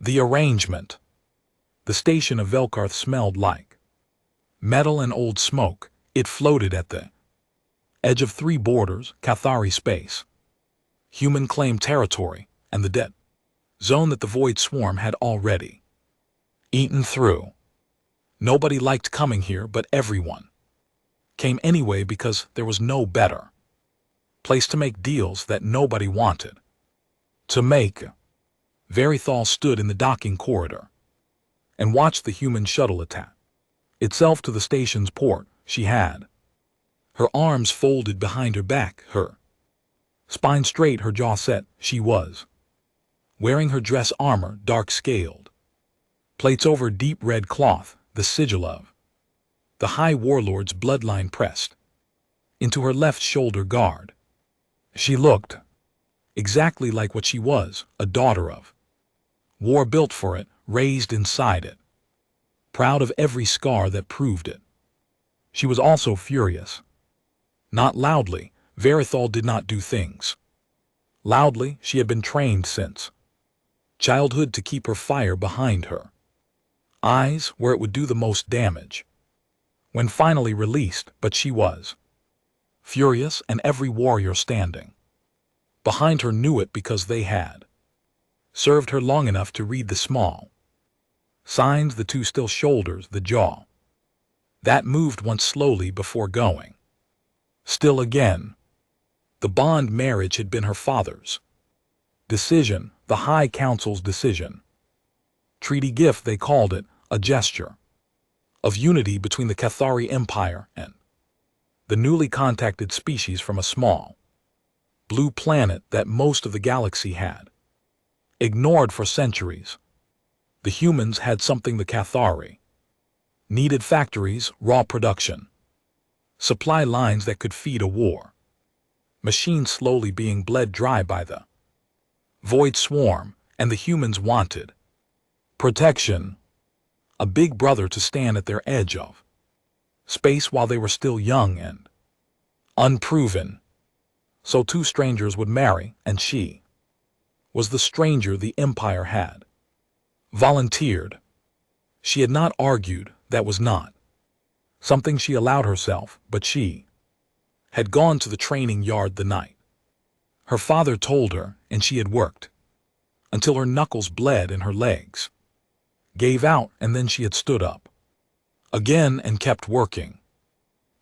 The arrangement. The station of Velkarth smelled like metal and old smoke. It floated at the edge of three borders: Cathari space, human claimed territory, and the dead zone that the Void Swarm had already eaten through. Nobody liked coming here, but everyone came anyway because there was no better place to make deals that nobody wanted to make. Verithal stood in the docking corridor and watched the human shuttle attach itself to the station's port. She had her arms folded behind her back, her spine straight, her jaw set. She was wearing her dress armor, dark-scaled plates over deep red cloth, the sigil of the High Warlord's bloodline pressed into her left shoulder guard. She looked exactly like what she was, a daughter of war, built for it, raised inside it, proud of every scar that proved it. She was also furious. Not loudly. Verithal did not do things loudly. She had been trained since childhood to keep her fire behind her eyes, where it would do the most damage when finally released. But she was furious, and every warrior standing behind her knew it, because they had served her long enough to read the small signs: the two still shoulders, the jaw that moved once slowly before going still again. The bond marriage had been her father's decision, the High Council's decision. Treaty gift, they called it, a gesture of unity between the Cathari Empire and the newly contacted species from a small blue planet that most of the galaxy had ignored for centuries. The humans had something the Cathari needed: factories, raw production, supply lines that could feed a war machine slowly being bled dry by the Void Swarm. And the humans wanted protection, a big brother to stand at their edge of space while they were still young and unproven. So two strangers would marry, and she was the stranger the Empire had volunteered. She had not argued. That was not something she allowed herself, but she had gone to the training yard the night her father told her, and she had worked until her knuckles bled and her legs gave out, and then she had stood up again and kept working.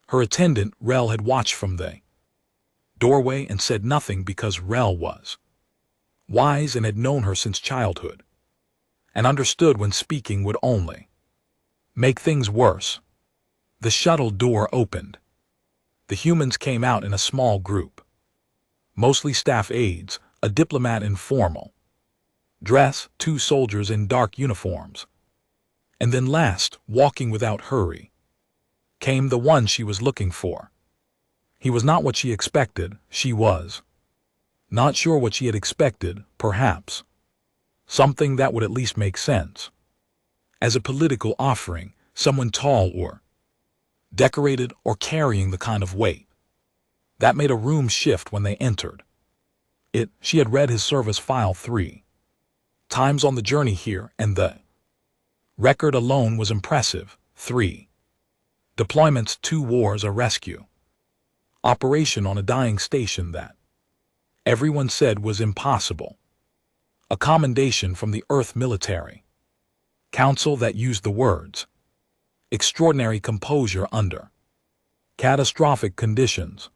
Her attendant, Rel, had watched from the doorway and said nothing, because Rel was wise and had known her since childhood and understood when speaking would only make things worse. The shuttle door opened. The humans came out in a small group, mostly staff aides, a diplomat in formal dress, two soldiers in dark uniforms. And then last, walking without hurry, came the one she was looking for. He was not what she expected. She was not sure what she had expected, perhaps something that would at least make sense as a political offering, someone tall or decorated or carrying the kind of weight that made a room shift when they entered it. She had read his service file 3 times on the journey here, and the record alone was impressive. 3 deployments, 2 wars, a rescue operation on a dying station that everyone said was impossible, a commendation from the Earth Military Council that used the words extraordinary composure under catastrophic conditions.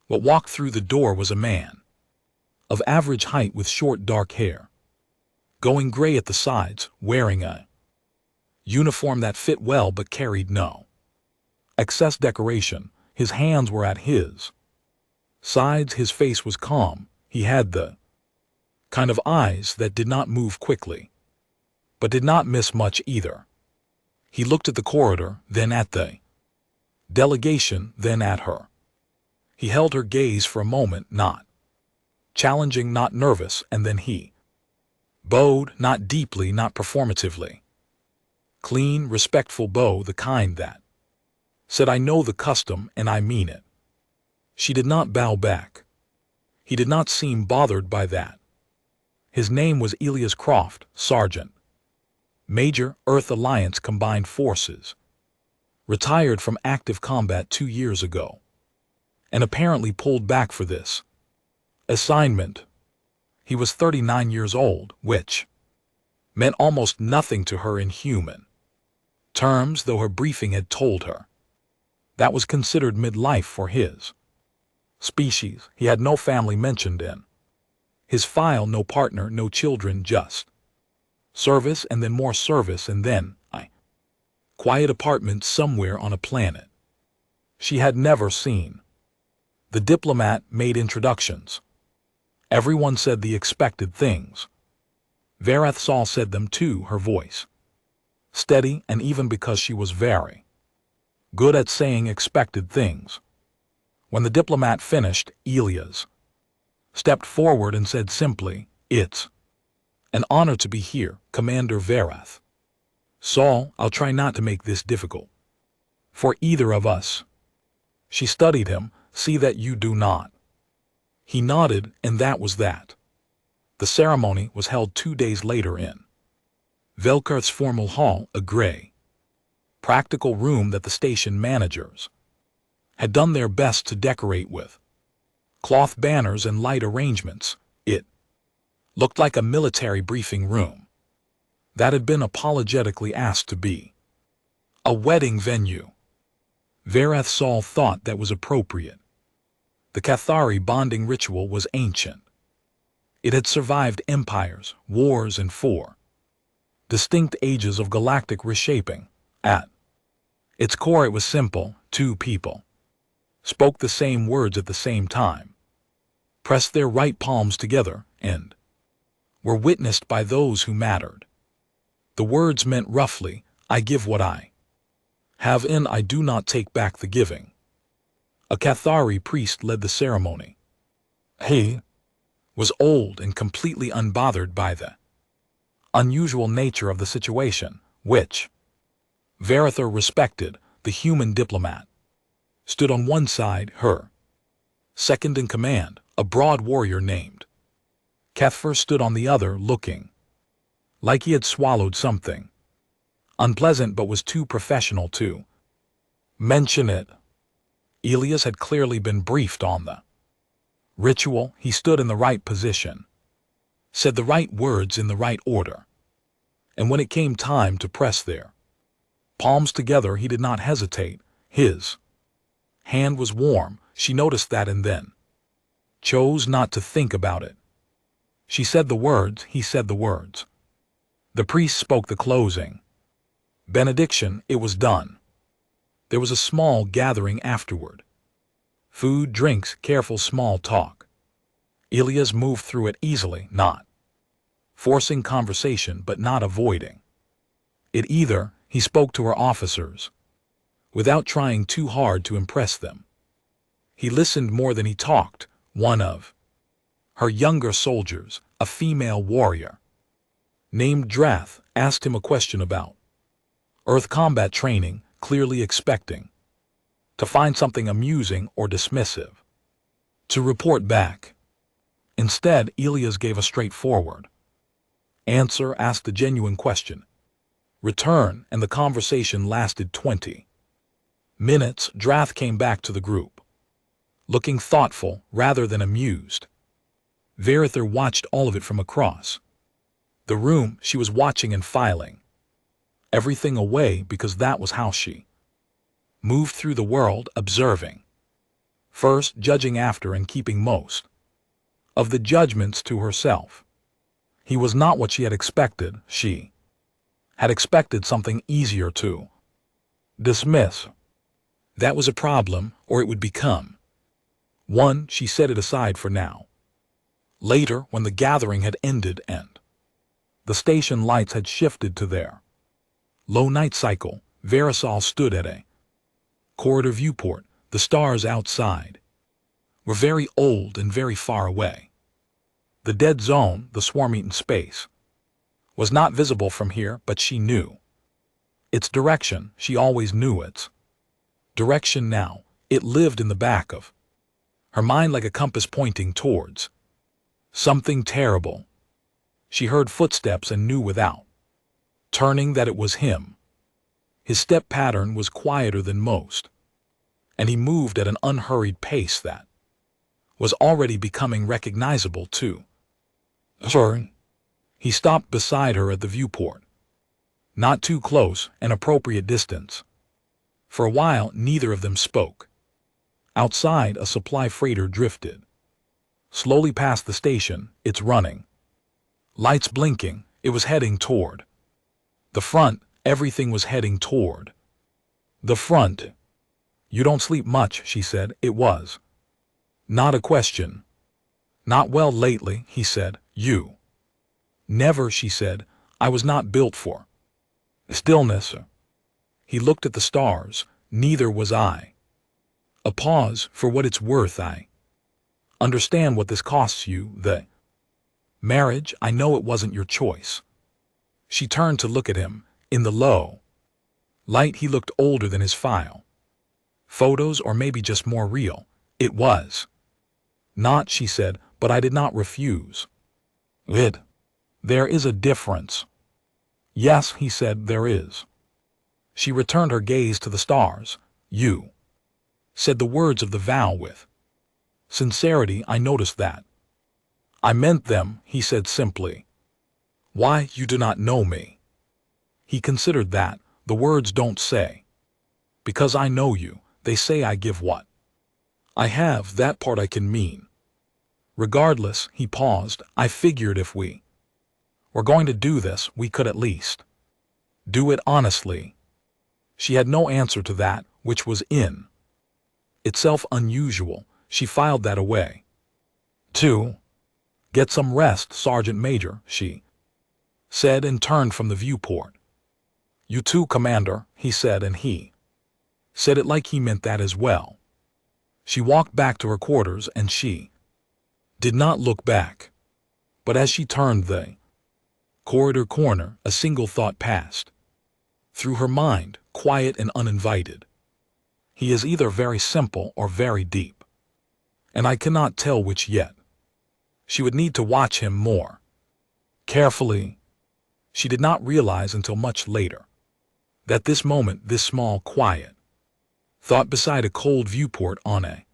What walked through the door was a man of average height with short dark hair, going gray at the sides, wearing a uniform that fit well but carried no excess decoration. His hands were at his sides. His face was calm. He had the kind of eyes that did not move quickly, but did not miss much either. He looked at the corridor, then at the delegation, then at her. He held her gaze for a moment, not challenging, not nervous, and then he bowed, not deeply, not performatively. Clean, respectful bow, the kind that said, "I know the custom and I mean it." She did not bow back. He did not seem bothered by that. His name was Elias Croft, Sergeant. Major, Earth Alliance Combined Forces. Retired from active combat 2 years ago. And apparently pulled back for this assignment. He was 39 years old, which meant almost nothing to her in human terms, though her briefing had told her that was considered midlife for his species. He had no family mentioned in his file, no partner, no children, just service and then more service and then a quiet apartment somewhere on a planet she had never seen. The diplomat made introductions. Everyone said the expected things. Verath Sol said them too, her voice steady, and even because she was very good at saying expected things. When the diplomat finished, Elias stepped forward and said simply, "It's an honor to be here, Commander Verath Sol. I'll try not to make this difficult for either of us." She studied him. "See that you do not." He nodded, and that was that. The ceremony was held 2 days later in Velkarth's formal hall, a gray, practical room that the station managers had done their best to decorate with cloth banners and light arrangements. It looked like a military briefing room that had been apologetically asked to be a wedding venue. Verath Sol thought that was appropriate. The Cathari bonding ritual was ancient. It had survived empires, wars, and 4 distinct ages of galactic reshaping. At its core, it was simple. 2 people spoke the same words at the same time, pressed their right palms together, and were witnessed by those who mattered. The words meant roughly, "I give what I have, and I do not take back the giving." A Cathari priest led the ceremony. He was old and completely unbothered by the unusual nature of the situation, which Varather respected. The human diplomat stood on one side, her second in command, a broad warrior named Kethfer, stood on the other, looking like he had swallowed something unpleasant but was too professional to mention it. Elias had clearly been briefed on the ritual. He stood in the right position, said the right words in the right order, and when it came time to press their palms together, he did not hesitate. His hand was warm. She noticed that and then chose not to think about it. She said the words, he said the words. The priest spoke the closing benediction. It was done. There was a small gathering afterward. Food, drinks, careful small talk. Elias moved through it easily, not forcing conversation but not avoiding it either. He spoke to her officers without trying too hard to impress them. He listened more than he talked. One of her younger soldiers, a female warrior named Drath, asked him a question about Earth combat training, clearly expecting to find something amusing or dismissive to report back. Instead, Elias gave a straightforward answer, asked a genuine question, return, and the conversation lasted 20 minutes. Drath came back to the group, looking thoughtful rather than amused. Varather watched all of it from across the room. She was watching and filing everything away because that was how she moved through the world, observing first, judging after, and keeping most of the judgments to herself. He was not what she had expected. She had expected something easier to dismiss. That was a problem, or it would become one. She set it aside for now. Later, when the gathering had ended and the station lights had shifted to their low night cycle, Verisol stood at a corridor viewport. The stars outside were very old and very far away. The dead zone, the swarm-eaten space, was not visible from here, but she knew its direction. She always knew its direction now. It lived in the back of her mind like a compass pointing towards something terrible. She heard footsteps and knew without turning that it was him. His step pattern was quieter than most, and he moved at an unhurried pace that was already becoming recognizable too. Sorry. He stopped beside her at the viewport. Not too close, an appropriate distance. For a while, neither of them spoke. Outside, a supply freighter drifted slowly past the station, its running lights blinking. It was heading toward the front. Everything was heading toward the front. You don't sleep much, she said. It was not a question. Not well lately, he said. You? Never, she said. I was not built for stillness. He looked at the stars. Neither was I. A pause. For what it's worth, I understand what this costs you, the marriage. I know it wasn't your choice. She turned to look at him. In the low light, he looked older than his file photos, or maybe just more real. It was not, she said, but I did not refuse it. There is a difference. Yes, he said, there is. She returned her gaze to the stars. You said the words of the vow with sincerity. I noticed that. I meant them, he said simply. Why, you do not know me. He considered that. The words don't say because I know you. They say I give what I have. That part I can mean. Regardless, he paused. I figured if we were going to do this, we could at least do it honestly. She had no answer to that, which was in itself unusual. She filed that away. 2. Get some rest, Sergeant Major, she said, and turned from the viewport. You too, Commander, he said, and he said it like he meant that as well. She walked back to her quarters, and she did not look back. But as she turned the corridor corner, a single thought passed through her mind, quiet and uninvited. He is either very simple or very deep, and I cannot tell which yet. She would need to watch him more carefully. She did not realize until much later that this moment, this small, quiet thought beside a cold viewport on a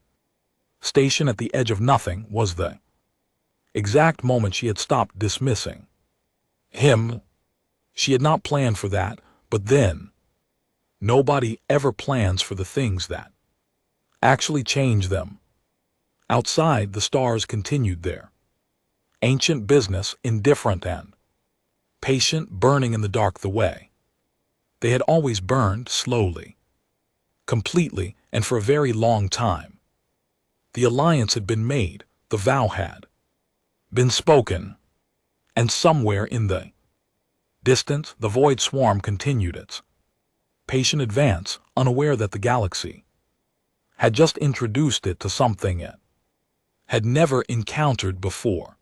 station at the edge of nothing, was the exact moment she had stopped dismissing him. She had not planned for that, but then nobody ever plans for the things that actually change them. Outside, the stars continued their ancient business, indifferent and patient, burning in the dark the way they had always burned, slowly, completely, and for a very long time. The alliance had been made, the vow had been spoken, and somewhere in the distance, the void swarm continued its patient advance, unaware that the galaxy had just introduced it to something it had never encountered before.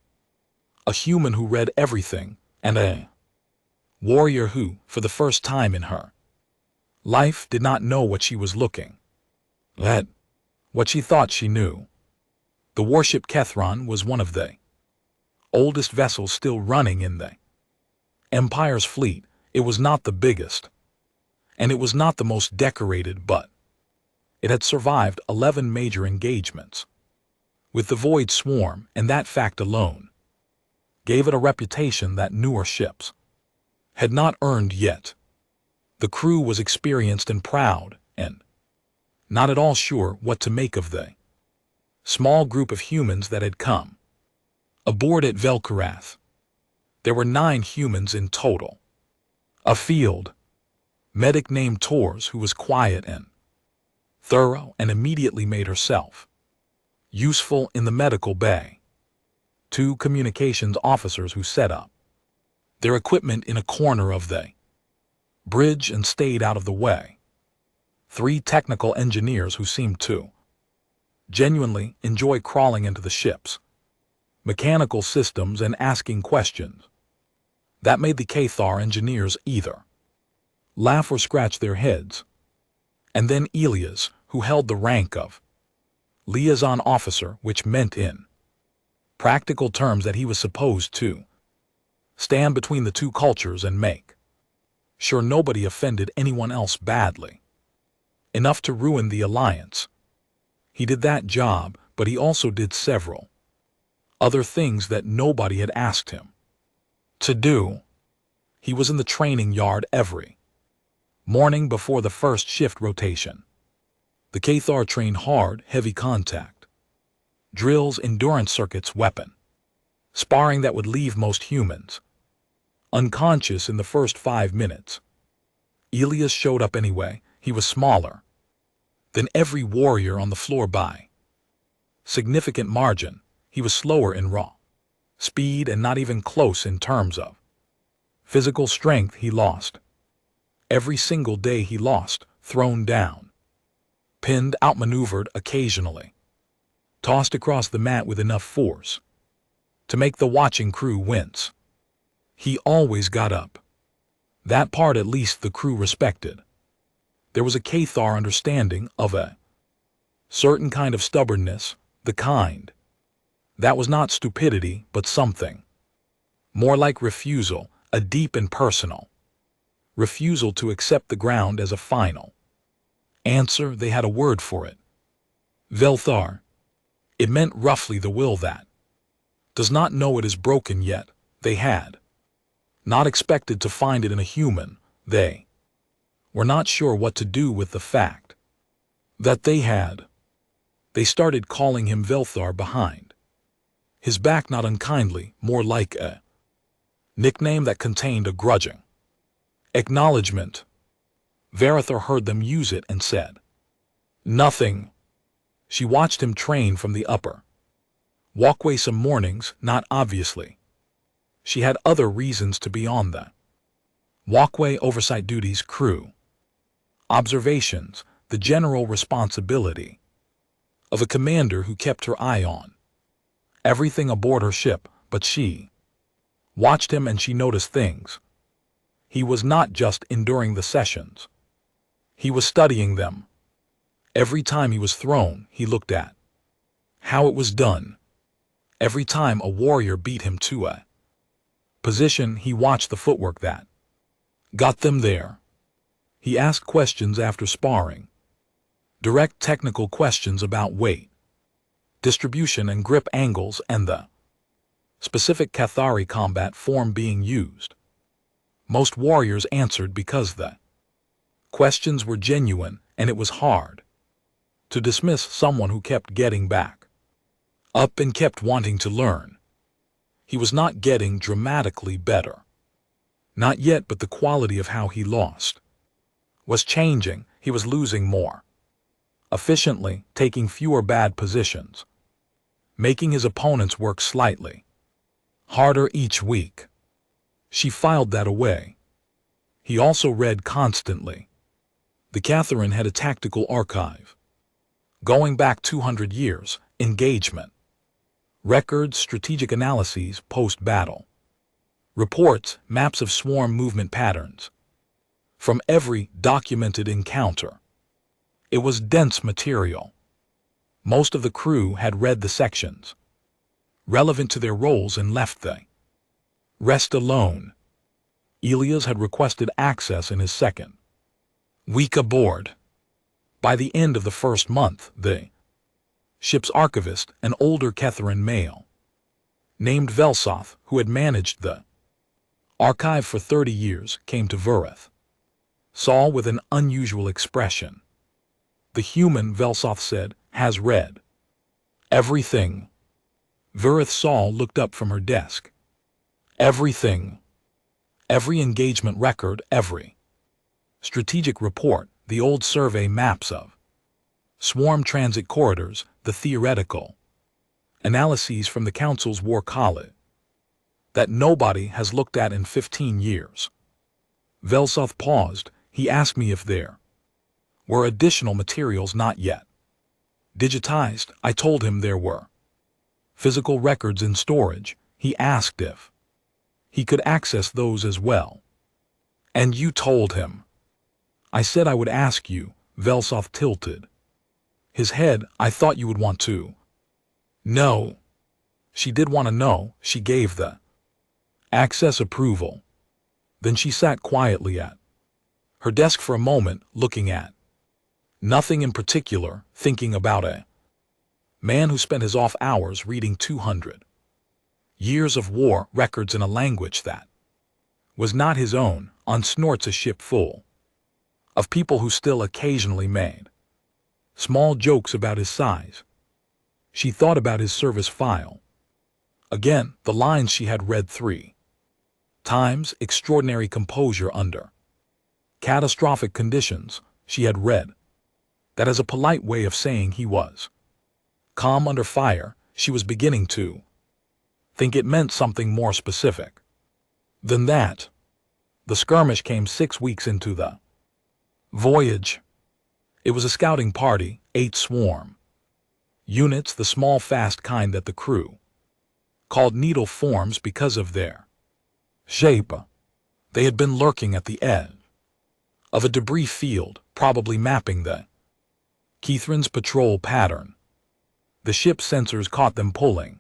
A human who read everything, and a warrior who, for the first time in her life, did not know what she was looking at, what she thought she knew. The warship Kethron was one of the oldest vessels still running in the Empire's fleet. It was not the biggest, and it was not the most decorated, but it had survived 11 major engagements with the Void Swarm, and that fact alone gave it a reputation that newer ships had not earned yet. The crew was experienced and proud, and not at all sure what to make of the small group of humans that had come aboard at Velkarath. There were 9 humans in total. A field medic named Tors, who was quiet and thorough and immediately made herself useful in the medical bay. 2 communications officers who set up their equipment in a corner of the bridge and stayed out of the way. 3 technical engineers who seemed to genuinely enjoy crawling into the ship's mechanical systems and asking questions that made the Cathar engineers either laugh or scratch their heads. And then Elias, who held the rank of liaison officer, which meant in practical terms that he was supposed to stand between the two cultures and make sure nobody offended anyone else badly, enough to ruin the alliance. He did that job, but he also did several other things that nobody had asked him to do. He was in the training yard every morning before the first shift rotation. The Cathar trained hard, heavy contact drills, endurance circuits, weapon sparring that would leave most humans unconscious in the first 5 minutes. Elias showed up anyway. He was smaller than every warrior on the floor by significant margin. He was slower in raw speed and not even close in terms of physical strength. He lost every single day. He lost, thrown down, pinned, outmaneuvered, occasionally tossed across the mat with enough force to make the watching crew wince. He always got up. That part at least the crew respected. There was a Cathar understanding of a certain kind of stubbornness, the kind that was not stupidity but something more like refusal, a deep and personal refusal to accept the ground as a final answer. They had a word for it. Velthar. It meant roughly the will that does not know it is broken yet. They had not expected to find it in a human. They were not sure what to do with the fact that they had. They started calling him Velthar behind his back, not unkindly, more like a nickname that contained a grudging acknowledgement. Varathar heard them use it and said nothing. She watched him train from the upper walkway some mornings, not obviously. She had other reasons to be on the walkway: oversight duties, crew observations, the general responsibility of a commander who kept her eye on everything aboard her ship. But she watched him and she noticed things. He was not just enduring the sessions. He was studying them. Every time he was thrown, he looked at how it was done. Every time a warrior beat him to a position, he watched the footwork that got them there. He asked questions after sparring, direct technical questions about weight distribution and grip angles and the specific Cathari combat form being used. Most warriors answered because the questions were genuine, and it was hard to dismiss someone who kept getting back up and kept wanting to learn. He was not getting dramatically better. Not yet, but the quality of how he lost was changing. He was losing more efficiently, taking fewer bad positions, making his opponents work slightly harder each week. She filed that away. He also read constantly. The Catherine had a tactical archive going back 200 years, engagement records, strategic analyses, post-battle reports, maps of swarm movement patterns from every documented encounter. It was dense material. Most of the crew had read the sections relevant to their roles and left the rest alone. Elias had requested access in his second week aboard. By the end of the first month, the ship's archivist, an older Catherine male named Velsoth, who had managed the archive for 30 years, came to Vureth. Saul with an unusual expression. The human, Velsoth said, has read everything. Vureth Saul looked up from her desk. Everything. Every engagement record, every strategic report, the old survey maps of swarm transit corridors, the theoretical analyses from the Council's War College that nobody has looked at in 15 years. Velsoth paused. He asked me if there were additional materials not yet digitized. I told him there were physical records in storage. He asked if he could access those as well. And you told him? I said I would ask you. Velsoth tilted his head. I thought you would want to. No. She did want to know. She gave the Access approval. Then she sat quietly at her desk for a moment, looking at nothing in particular, thinking about a man who spent his off hours reading 200 years of war records in a language that was not his own, on snorts a ship full of people who still occasionally made small jokes about his size. She thought about his service file. Again, the lines she had read 3 times, extraordinary composure under catastrophic conditions. She had read that as a polite way of saying he was calm under fire. She was beginning to think it meant something more specific than that. The skirmish came 6 weeks into the voyage. It was a scouting party, 8 swarm units, the small fast kind that the crew called needle forms because of their shape. They had been lurking at the edge of a debris field, probably mapping the Keithran's patrol pattern. The ship's sensors caught them pulling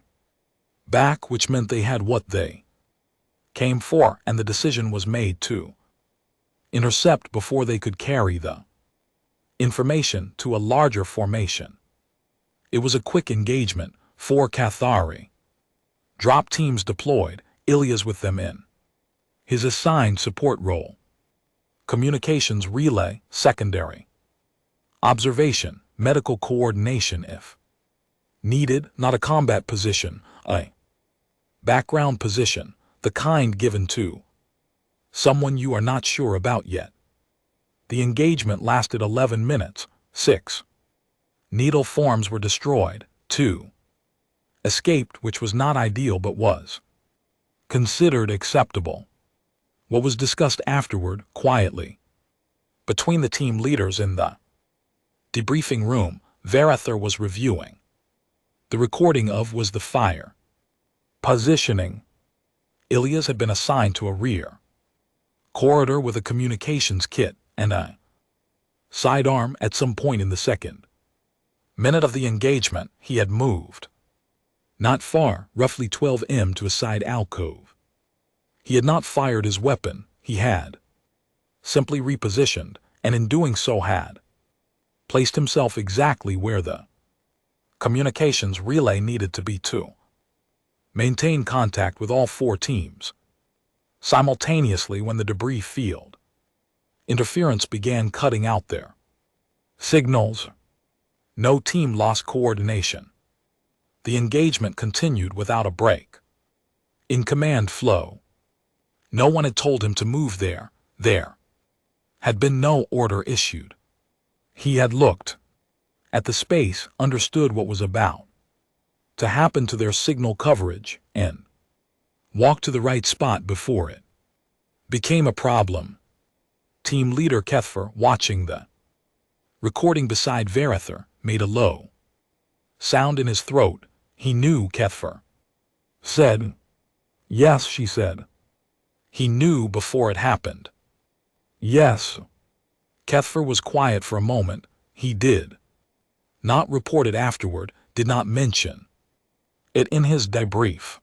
back, which meant they had what they came for, and the decision was made to intercept before they could carry the information to a larger formation. It was a quick engagement. 4 Cathari drop teams deployed, Ilias with them in his assigned support role. Communications relay, secondary observation, medical coordination if needed, not a combat position, a background position, the kind given to someone you are not sure about yet. The engagement lasted 11 minutes. 6 needle forms were destroyed. 2 escaped, which was not ideal but was considered acceptable. What was discussed afterward, quietly, between the team leaders in the debriefing room, Varather was reviewing the recording of was the fire positioning. Ilias had been assigned to a rear corridor with a communications kit and a sidearm. At some point in the second minute of the engagement, he had moved not far, roughly 12 m, to a side alcove. He had not fired his weapon, he had simply repositioned, and in doing so had placed himself exactly where the communications relay needed to be to maintain contact with all 4 teams simultaneously. When the debris field interference began cutting out their signals, no team lost coordination. The engagement continued without a break. In command flow, no one had told him to move there. There had been no order issued. He had looked at the space, understood what was about to happen to their signal coverage, and walked to the right spot before it became a problem. Team leader Kethfer, watching the recording beside Varather, made a low sound in his throat. He knew Kethfer said. Yes, she said. He knew before it happened. Yes. Kethfer was quiet for a moment. He did not report it afterward, did not mention it in his debrief.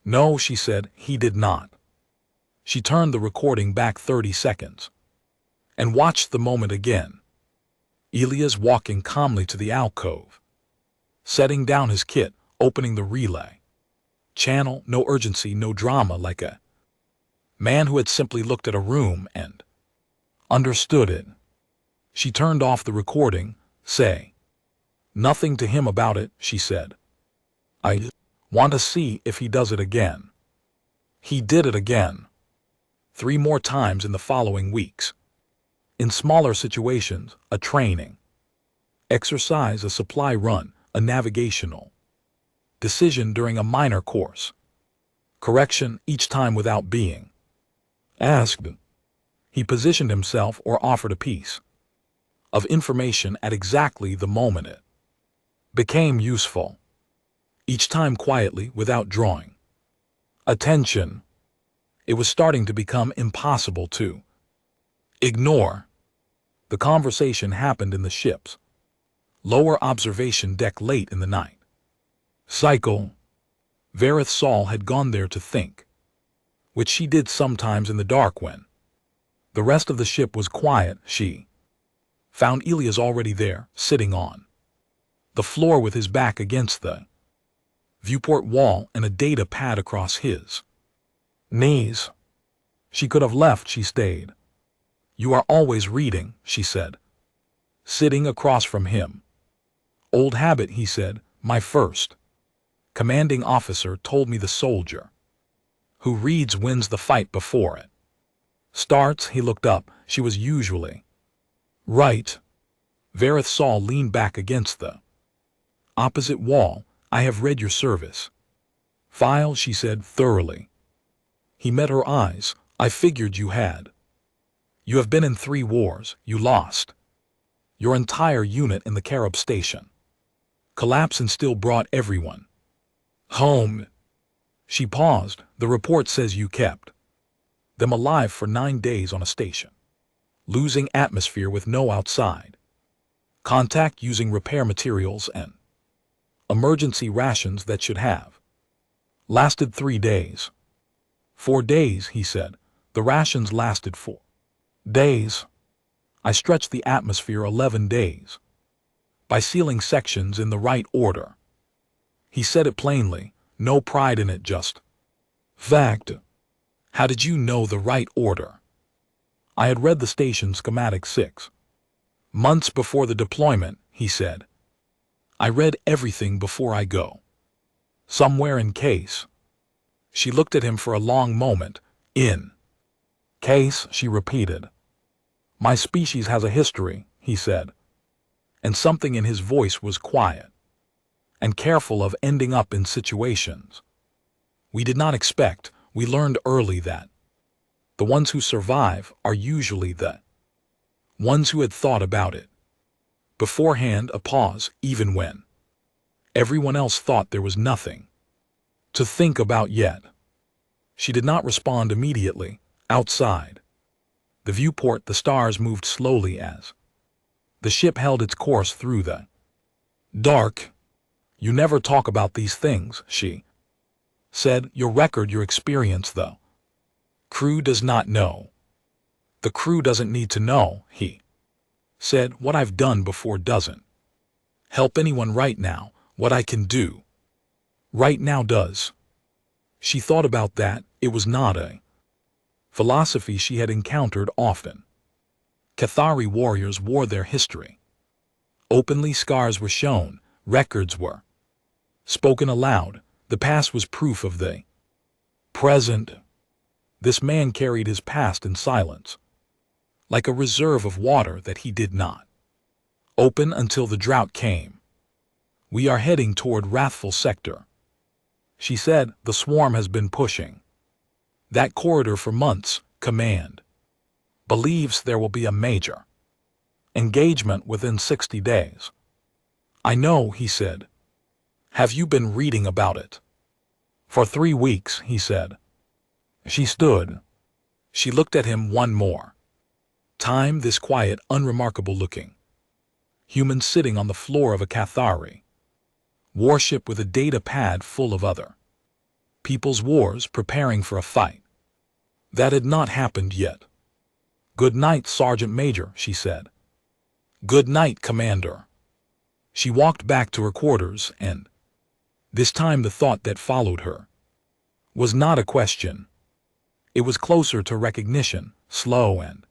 No, she said, he did not. She turned the recording back 30 seconds and watched the moment again. Ilias walking calmly to the alcove, setting down his kit, opening the relay channel, no urgency, no drama, like a man who had simply looked at a room and understood it. She turned off the recording. Say nothing to him about it, she said. I want to see if he does it again. He did it again 3 more times in the following weeks. In smaller situations, a training exercise, a supply run, a navigational decision during a minor course correction, each time without being asked. He positioned himself or offered a piece of information at exactly the moment it became useful, each time quietly, without drawing attention. It was starting to become impossible to ignore. The conversation happened in the ship's lower observation deck late in the night cycle. Varith Saul had gone there to think which she did sometimes in the dark when the rest of the ship was quiet. She found Elias already there, sitting on the floor with his back against the viewport wall and a data pad across his knees. She could have left, she stayed. You are always reading, she said, sitting across from him. Old habit, he said. My first commanding officer told me the soldier who reads wins the fight before it starts. He looked up. She was usually right. Vareth Saul leaned back against the opposite wall. I have read your service file, she said thoroughly. He met her eyes. I figured you had. You have been in 3 wars. You lost your entire unit in the Carib station collapse and still brought everyone home. She paused. The report says you kept them alive for 9 days on a station, losing atmosphere with no outside contact, using repair materials and emergency rations that should have lasted 3 days. 4 days, he said. The rations lasted 4 days. I stretched the atmosphere 11 days by sealing sections in the right order. He said it plainly, no pride in it, just fact. How did you know the right order? I had read the station schematic 6 months before the deployment, he said. I read everything before I go somewhere in case. She looked at him for a long moment. In case, she repeated. My species has a history, he said, and something in his voice was quiet and careful of ending up in situations we did not expect. We learned early that the ones who survive are usually the ones who had thought about it beforehand. A pause, even when everyone else thought there was nothing to think about yet. She did not respond immediately. Outside the viewport, the stars moved slowly as the ship held its course through the dark. You never talk about these things, she said. Your record, your experience, the crew does not know. The crew doesn't need to know, he said. What I've done before doesn't help anyone right now. What I can do right now does. She thought about that. It was not a philosophy she had encountered often. Cathari warriors wore their history openly. Scars were shown. Records were spoken aloud. The past was proof of the present. This man carried his past in silence, like a reserve of water that he did not open until the drought came. We are heading toward Wrathful Sector, she said. The swarm has been pushing that corridor for months. Command believes there will be a major engagement within 60 days. I know, he said. Have you been reading about it? For 3 weeks, he said. She stood. She looked at him one more time, this quiet, unremarkable looking human sitting on the floor of a Cathari warship with a data pad full of other people's wars, preparing for a fight that had not happened yet. Good night, Sergeant Major, she said. Good night, Commander. She walked back to her quarters, and this time the thought that followed her was not a question. It was closer to recognition, slow and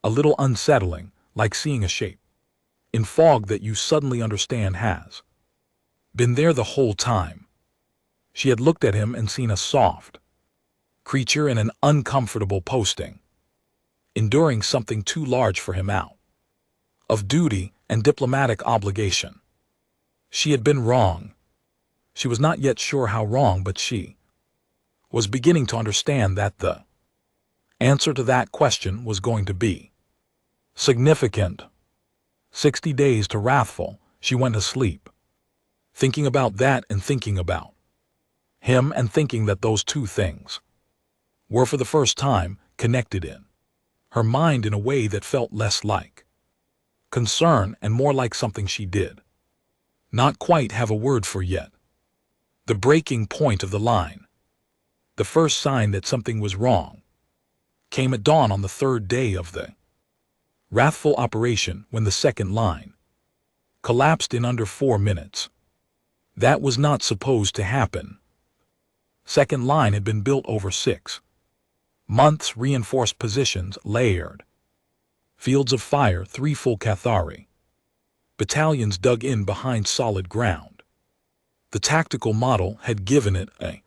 a little unsettling, like seeing a shape in fog that you suddenly understand has been there the whole time. She had looked at him and seen a soft creature in an uncomfortable posting, enduring something too large for him out of duty and diplomatic obligation. She had been wrong. She was not yet sure how wrong, but she was beginning to understand that the answer to that question was going to be significant. 60 days to Wrathful. She went to sleep, thinking about that and thinking about him and thinking that those two things were for the first time connected in her mind in a way that felt less like concern and more like something she did not quite have a word for yet. The breaking point of the line. The first sign that something was wrong came at dawn on the third day of the wrathful operation, when the second line collapsed in under 4 minutes. That was not supposed to happen. Second line had been built over 6 months, reinforced positions, layered fields of fire, 3 full Cathari battalions dug in behind solid ground. The tactical model had given it a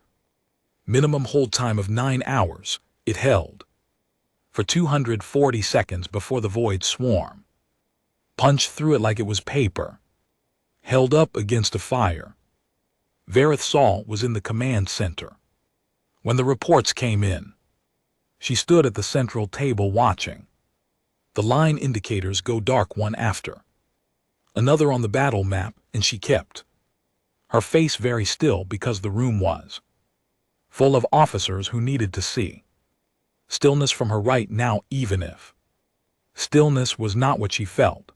minimum hold time of 9 hours. It held for 240 seconds before the void swarm punched through it like it was paper, held up against a fire. Verith Saul was in the command center when the reports came in. She stood at the central table watching the line indicators go dark one after another on the battle map, and she kept her face very still because the room was full of officers who needed to see stillness from her right now, even if stillness was not what she felt.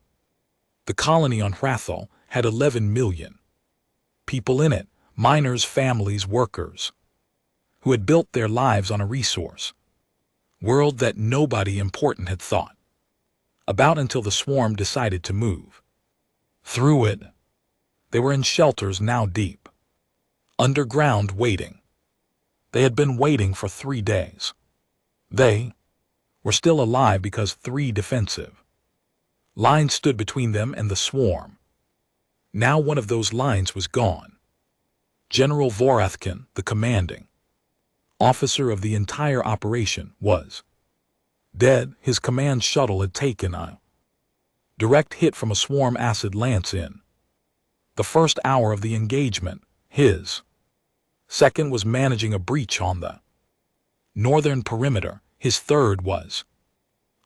The colony on Hrathal had 11 million people in it, miners, families, workers, who had built their lives on a resource world that nobody important had thought about until the swarm decided to move through it. They were in shelters now, deep underground, waiting. They had been waiting for 3 days. They were still alive because 3 defensive lines stood between them and the swarm. Now one of those lines was gone. General Vorathkin, the commanding officer of the entire operation, was dead. His command shuttle had taken a direct hit from a swarm acid lance in the first hour of the engagement. His second was managing a breach on the northern perimeter. His third was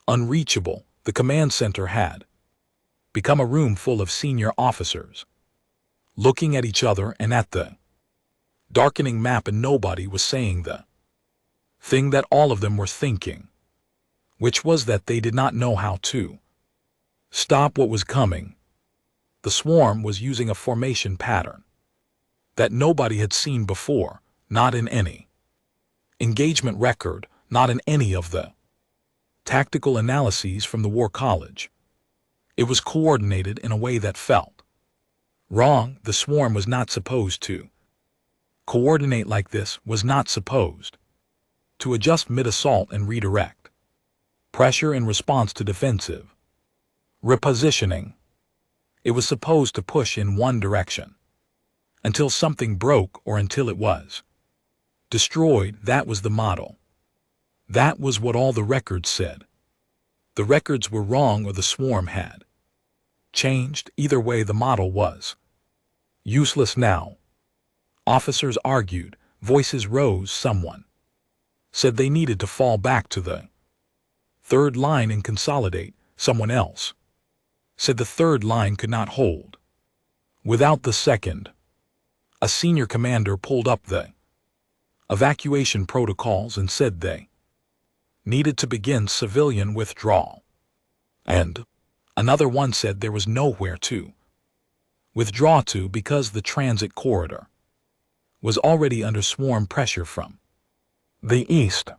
unreachable. The command center had become a room full of senior officers looking at each other and at the darkening map, and nobody was saying the thing that all of them were thinking, which was that they did not know how to stop what was coming. The swarm was using a formation pattern that nobody had seen before, not in any engagement record, not in any of the tactical analyses from the War College. It was coordinated in a way that felt wrong. The swarm was not supposed to coordinate like this, was not supposed to adjust mid-assault and redirect pressure in response to defensive repositioning. It was supposed to push in one direction until something broke or until it was destroyed. That was the model. That was what all the records said. The records were wrong, or the swarm had changed. Either way, the model was useless now. Officers argued, voices rose. Someone said they needed to fall back to the third line and consolidate. Someone else said the third line could not hold without the second. A senior commander pulled up the evacuation protocols and said they needed to begin civilian withdrawal. And another one said there was nowhere to withdraw to because the transit corridor was already under swarm pressure from the east.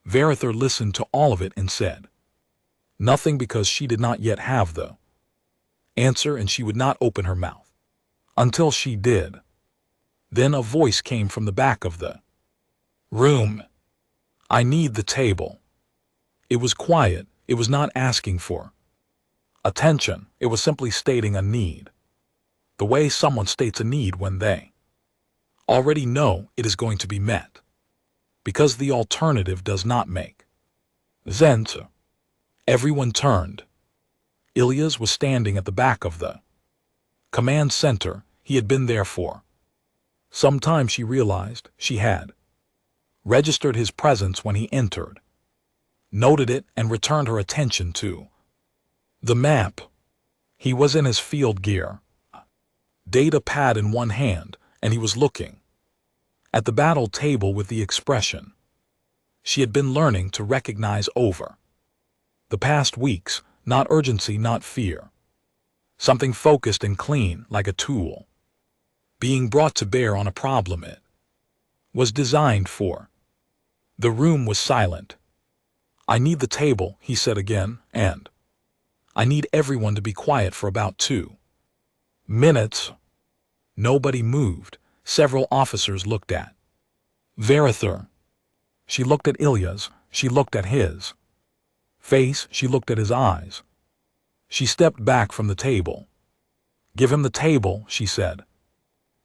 Verither listened to all of it and said nothing because she did not yet have the answer, and she would not open her mouth until she did. Then a voice came from the back of the room. I need the table. It was quiet. It was not asking for attention. It was simply stating a need. The way someone states a need when they already know it is going to be met, because the alternative does not make sense. Everyone turned. Ilyas was standing at the back of the command center. He had been there for some time. She realized she had registered his presence when he entered, noted it, and returned her attention to the map. He was in his field gear, data pad in one hand, and he was looking at the battle table with the expression she had been learning to recognize over the past weeks. Not urgency, not fear. Something focused and clean, like a tool being brought to bear on a problem it was designed for. The room was silent. "I need the table," he said again, "and I need everyone to be quiet for about 2 minutes." Nobody moved. Several officers looked at Verither. She looked at Ilya's. She looked at his face. She looked at his eyes. She stepped back from the table. "Give him the table," she said.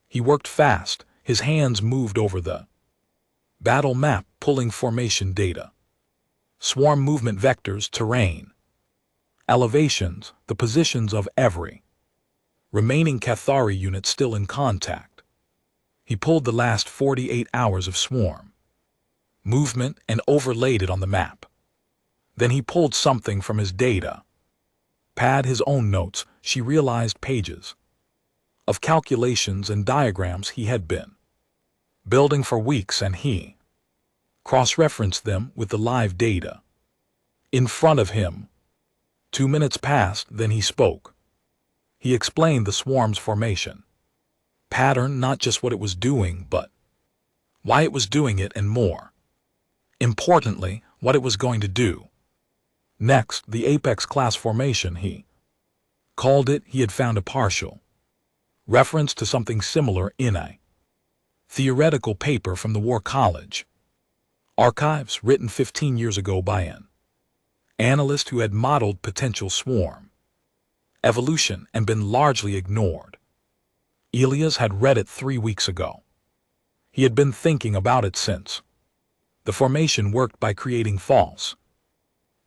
He worked fast. His hands moved over the battle map, pulling formation data. Swarm movement vectors, terrain, elevations, the positions of every remaining Cathari unit still in contact. He pulled the last 48 hours of swarm movement and overlaid it on the map. Then he pulled something from his data pad, his own notes. She realized pages of calculations and diagrams he had been building for weeks, and he cross-referenced them with the live data in front of him. 2 minutes passed, then he spoke. He explained the swarm's formation pattern, not just what it was doing, but why it was doing it, and more importantly, what it was going to do next. The Apex class formation, he called it. He had found a partial reference to something similar in a theoretical paper from the War College archives, written 15 years ago by an analyst who had modeled potential swarm evolution and been largely ignored. Elias had read it 3 weeks ago. He had been thinking about it since. The formation worked by creating false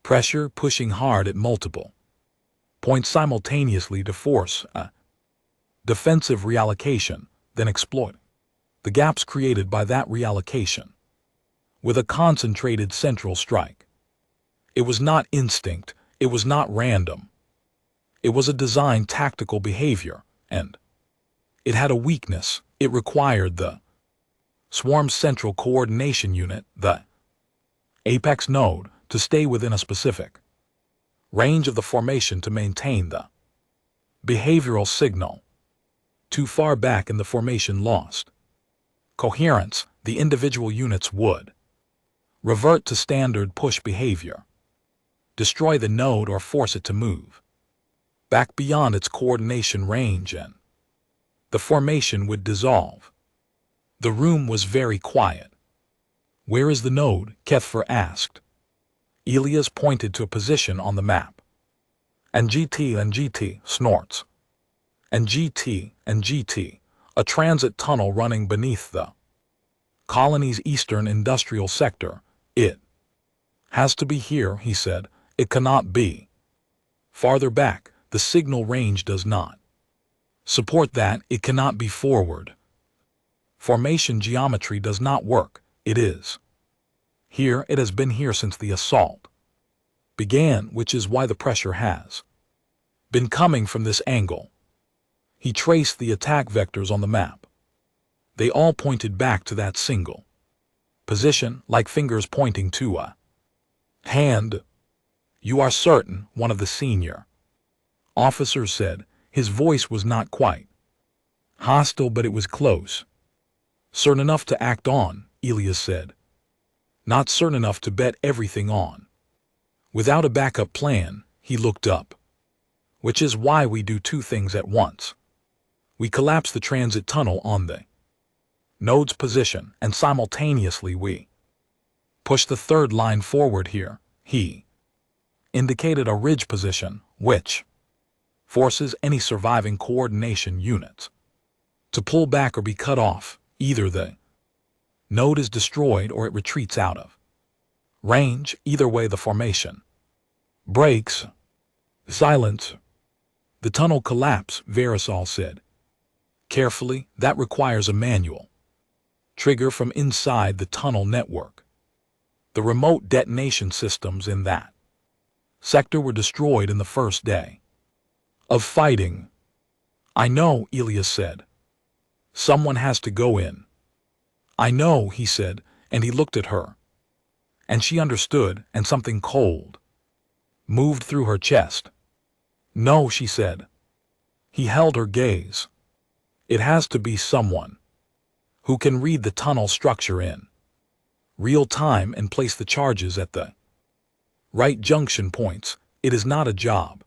pressure, pushing hard at multiple points simultaneously to force a defensive reallocation, then exploit the gaps created by that reallocation with a concentrated central strike. It was not instinct, it was not random. It was a designed tactical behavior, and it had a weakness. It required the swarm's central coordination unit, the apex node, to stay within a specific range of the formation to maintain the behavioral signal. Too far back in the formation lost coherence, the individual units would revert to standard push behavior, destroy the node or force it to move back beyond its coordination range, and the formation would dissolve. The room was very quiet. "Where is the node?" Kethfer asked. Elias pointed to a position on the map. "And GT, snorts. And GT, a transit tunnel running beneath the colony's eastern industrial sector. It has to be here," he said. "It cannot be farther back. The signal range does not support that. It cannot be forward. Formation geometry does not work. It is here. It has been here since the assault began, which is why the pressure has been coming from this angle." He traced the attack vectors on the map. They all pointed back to that single position, like fingers pointing to a hand. "You are certain?" one of the senior officers said. His voice was not quite hostile, but it was close. "Certain enough to act on," Elias said. "Not certain enough to bet everything on." Without a backup plan, he looked up. "Which is why we do 2 things at once. We collapse the transit tunnel on the node's position, and simultaneously we push the 3rd line forward here." He indicated a ridge position, which forces any surviving coordination units to pull back or be cut off. Either the node is destroyed or it retreats out of range. Either way, the formation breaks. Silence. "The tunnel collapse," Verisol said. "Carefully, that requires a manual trigger from inside the tunnel network. The remote detonation systems in that sector were destroyed in the first day of fighting." "I know," Elias said. "Someone has to go in." "I know," he said, and he looked at her. And she understood, and something cold moved through her chest. "No," she said. He held her gaze. "It has to be someone who can read the tunnel structure in real time and place the charges at the right junction points. It is not a job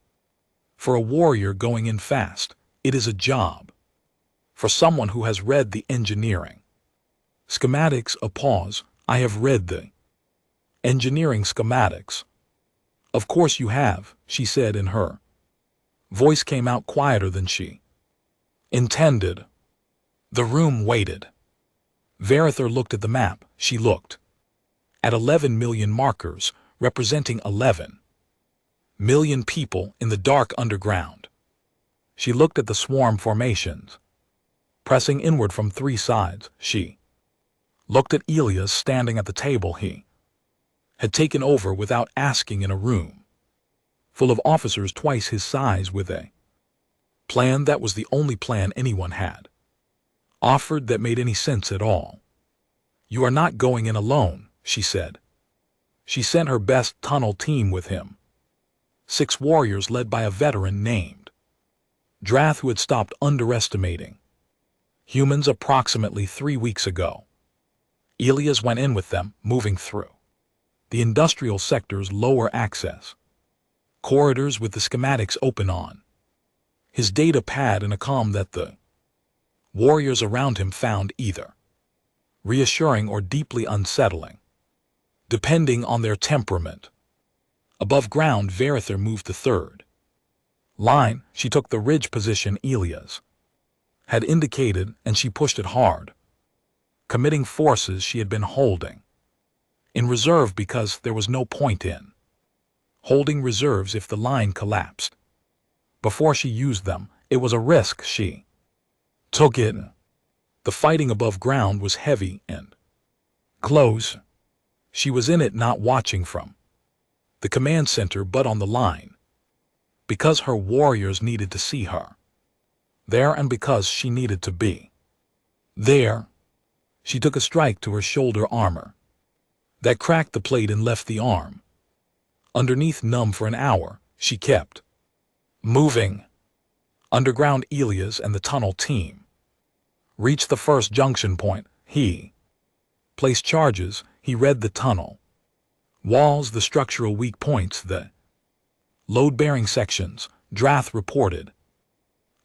for a warrior going in fast. It is a job for someone who has read the engineering schematics. A pause. I have read the engineering schematics. Of course you have, she said, and her voice came out quieter than she intended. The room waited. Verither looked at the map. She looked at 11 million markers, representing 11 million people in the dark underground. She looked at the swarm formations, pressing inward from three sides. She looked at Elias standing at the table he had taken over without asking, in a room full of officers twice his size, with a plan that was the only plan anyone had offered that made any sense at all. You are not going in alone, she said. She sent her best tunnel team with him. 6 warriors led by a veteran named Drath, who had stopped underestimating humans approximately 3 weeks ago. Elias went in with them, moving through the industrial sector's lower access corridors with the schematics open on his data pad in a calm that the warriors around him found either reassuring or deeply unsettling, depending on their temperament. Above ground, Verither moved the third line. She took the ridge position Elias had indicated, and she pushed it hard, committing forces she had been holding in reserve because there was no point in holding reserves if the line collapsed. Before she used them, it was a risk she took it. The fighting above ground was heavy and close. She was in it, not watching from the command center but on the line, because her warriors needed to see her there and because she needed to be there. She took a strike to her shoulder armor that cracked the plate and left the arm underneath numb. For an hour, she kept moving. Underground, Elias and the tunnel team reached the first junction point. He placed charges. He read the tunnel walls, the structural weak points, the load-bearing sections. Drath reported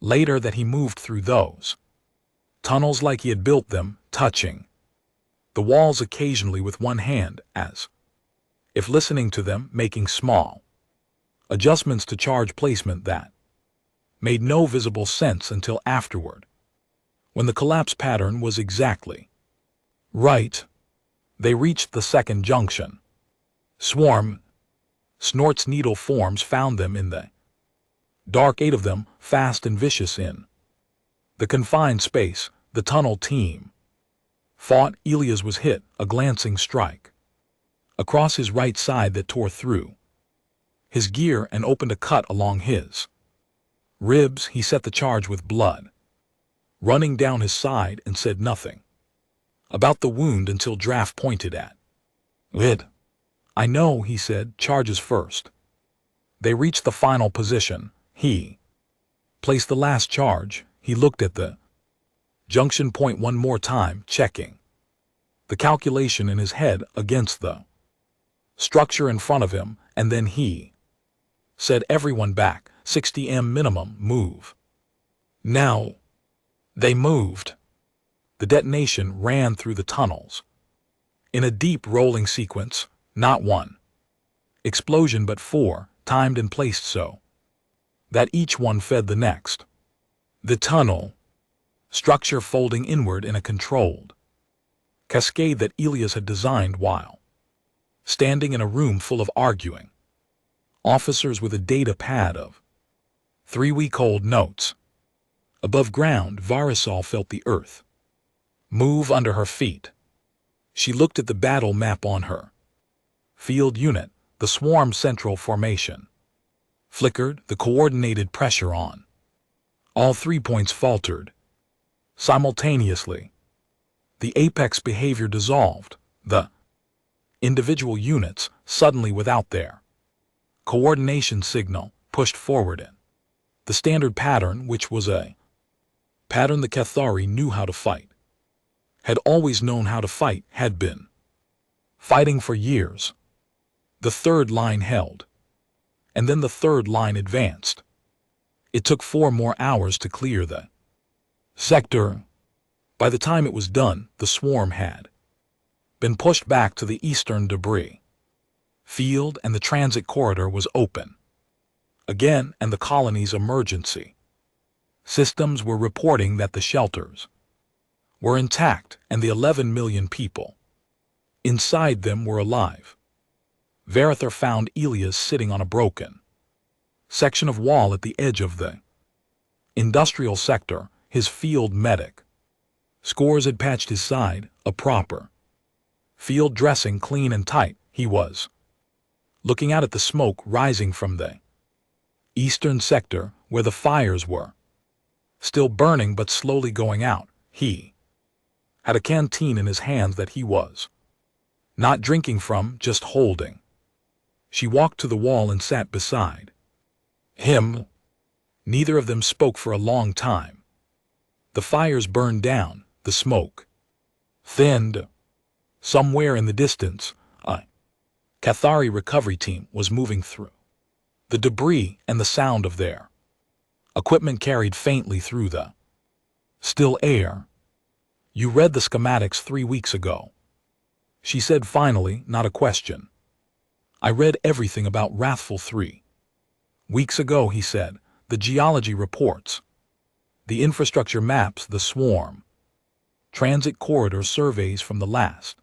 later that he moved through those tunnels like he had built them, touching the walls occasionally with one hand, as if listening to them, making small adjustments to charge placement that made no visible sense until afterward, when the collapse pattern was exactly right. They reached the second junction. Swarm Snort's needle forms found them in the dark, 8 of them, fast and vicious in the confined space. The tunnel team fought. Elias was hit, a glancing strike across his right side that tore through his gear and opened a cut along his ribs. He set the charge with blood running down his side and said nothing about the wound until Draft pointed at it. I know, he said, charges first. They reached the final position. He placed the last charge. He looked at the junction point one more time, checking the calculation in his head against the structure in front of him, and then he said, everyone back, 60 m minimum, move. Now, they moved. The detonation ran through the tunnels in a deep rolling sequence, not one explosion but 4, timed and placed so that each one fed the next. The tunnel structure folding inward in a controlled cascade that Elias had designed while standing in a room full of arguing officers with a data pad of 3-week-old notes. Above ground, Varisol felt the earth move under her feet. She looked at the battle map on her field unit. The swarm central formation flickered. The coordinated pressure on all 3 points faltered simultaneously. The apex behavior dissolved. The individual units, suddenly without their coordination signal, pushed forward in the standard pattern, which was a pattern the Cathari knew how to fight, had always known how to fight, had been fighting for years. The third line held, and then the third line advanced. It took 4 more hours to clear the sector. By the time it was done, the swarm had been pushed back to the eastern debris field and the transit corridor was open again, and the colony's emergency systems were reporting that the shelters were intact and the 11 million people inside them were alive. Verither found Elias sitting on a broken section of wall at the edge of the industrial sector. His field medic Scores had patched his side, a proper field dressing, clean and tight. He was looking out at the smoke rising from the eastern sector where the fires were still burning but slowly going out. He had a canteen in his hands that he was not drinking from, just holding. She walked to the wall and sat beside him. Neither of them spoke for a long time. The fires burned down, the smoke thinned. Somewhere in the distance, a Cathari recovery team was moving through the debris, and the sound of their equipment carried faintly through the still air. "You read the schematics 3 weeks ago," she said finally, not a question. "I read everything about Wrathful 3 weeks ago," he said. "The geology reports, the infrastructure maps, the swarm transit corridor surveys from the last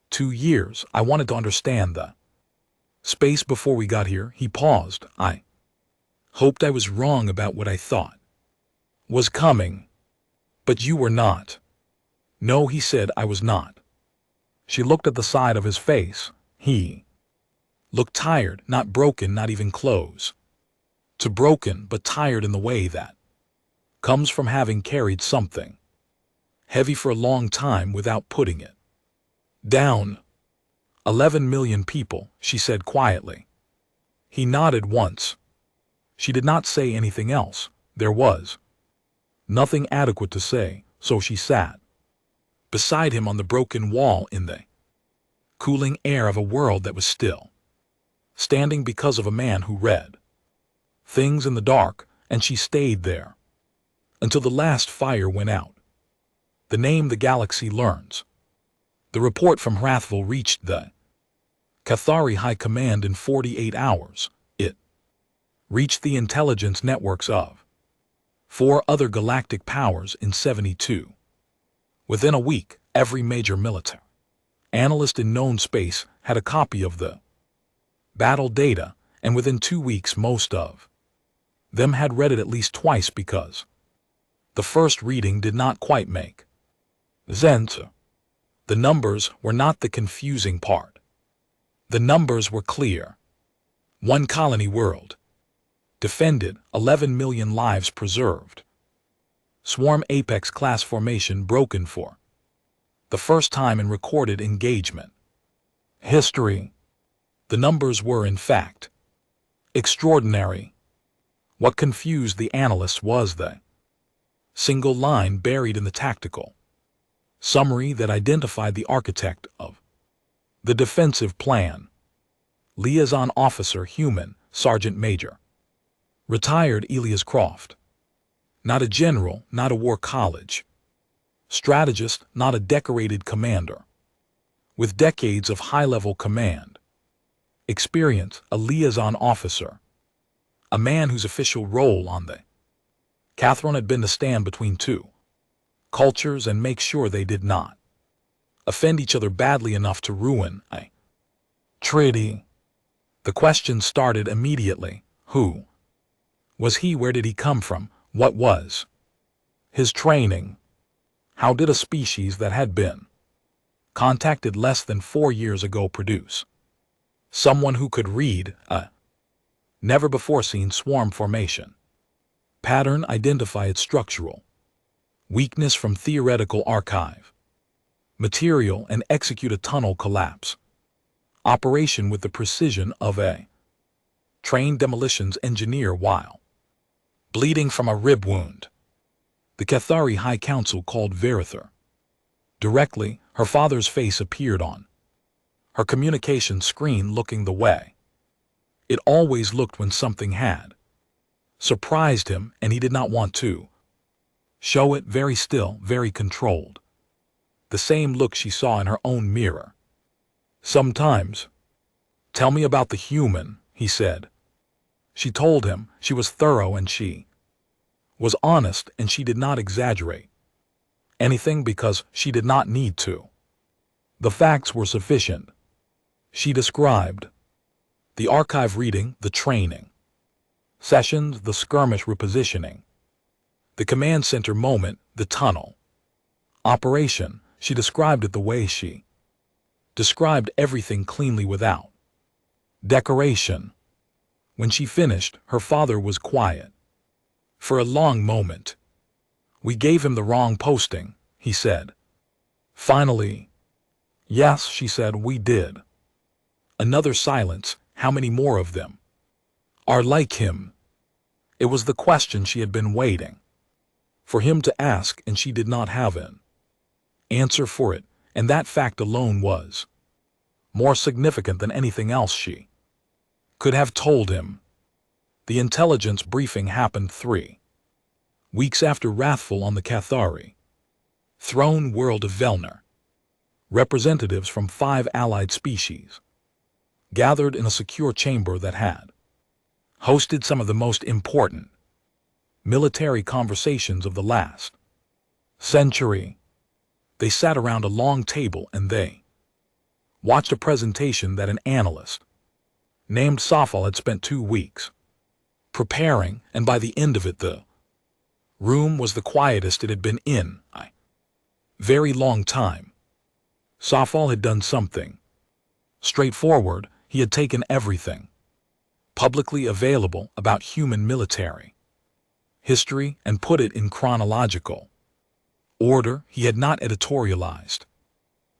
2 years. I wanted to understand the space before we got here." He paused. "I hoped I was wrong about what I thought was coming. But you were not." "No," he said, "I was not." She looked at the side of his face. He looked tired, not broken, not even close to broken, but tired in the way that comes from having carried something heavy for a long time without putting it down. 11 million people, she said quietly. He nodded once. She did not say anything else. There was nothing adequate to say, so she sat beside him on the broken wall in the cooling air of a world that was still standing because of a man who read things in the dark, and she stayed there until the last fire went out. The name the galaxy learns. The report from Wrathful reached the Cathari High Command in 48 hours. It reached the intelligence networks of 4 other galactic powers in 72. Within a week, every major military analyst in known space had a copy of the battle data, and within 2 weeks most of them had read it at least twice because the first reading did not quite make sense. The numbers were not the confusing part. The numbers were clear. 1 colony world defended, 11 million lives preserved. Swarm Apex class formation broken for the first time in recorded engagement history. The numbers were, in fact, extraordinary. What confused the analysts was the single line buried in the tactical summary that identified the architect of the defensive plan. Liaison Officer Human, Sergeant Major. Retired Elias Croft. Not a general, not a war college strategist, not a decorated commander. With decades of high-level command experience, a liaison officer. A man whose official role on the Catherine had been to stand between 2 cultures and make sure they did not offend each other badly enough to ruin a treaty. The question started immediately. Who was he? Where did he come from? What was his training? How did a species that had been contacted less than 4 years ago produce someone who could read a never-before-seen swarm formation pattern, identify its structural weakness from theoretical archive material, and execute a tunnel collapse operation with the precision of a trained demolitions engineer while bleeding from a rib wound? The Cathari High Council called Verither. Directly, her father's face appeared on her communication screen looking the way it always looked when something had surprised him and he did not want to show it. Very still, very controlled. The same look she saw in her own mirror. Sometimes. Tell me about the human, he said. She told him. She was thorough and she was honest, and she did not exaggerate anything because she did not need to. The facts were sufficient. She described the archive reading, the training sessions, the skirmish repositioning, the command center moment, the tunnel operation. She described it the way she described everything, cleanly, without decoration. When she finished, her father was quiet for a long moment. We gave him the wrong posting, he said. Finally. Yes, she said, we did. Another silence. How many more of them are like him? It was the question she had been waiting for him to ask, and she did not have an answer for it, and that fact alone was more significant than anything else she could have told him. The intelligence briefing happened 3 weeks after Wrathful on the Cathari throne world of Velner. Representatives from 5 allied species gathered in a secure chamber that had hosted some of the most important military conversations of the last century. They sat around a long table and they watched a presentation that an analyst named Safal had spent 2 weeks preparing, and by the end of it the room was the quietest it had been in a very long time. Safal had done something straightforward. He had taken everything publicly available about human military history and put it in chronological order. He had not editorialized.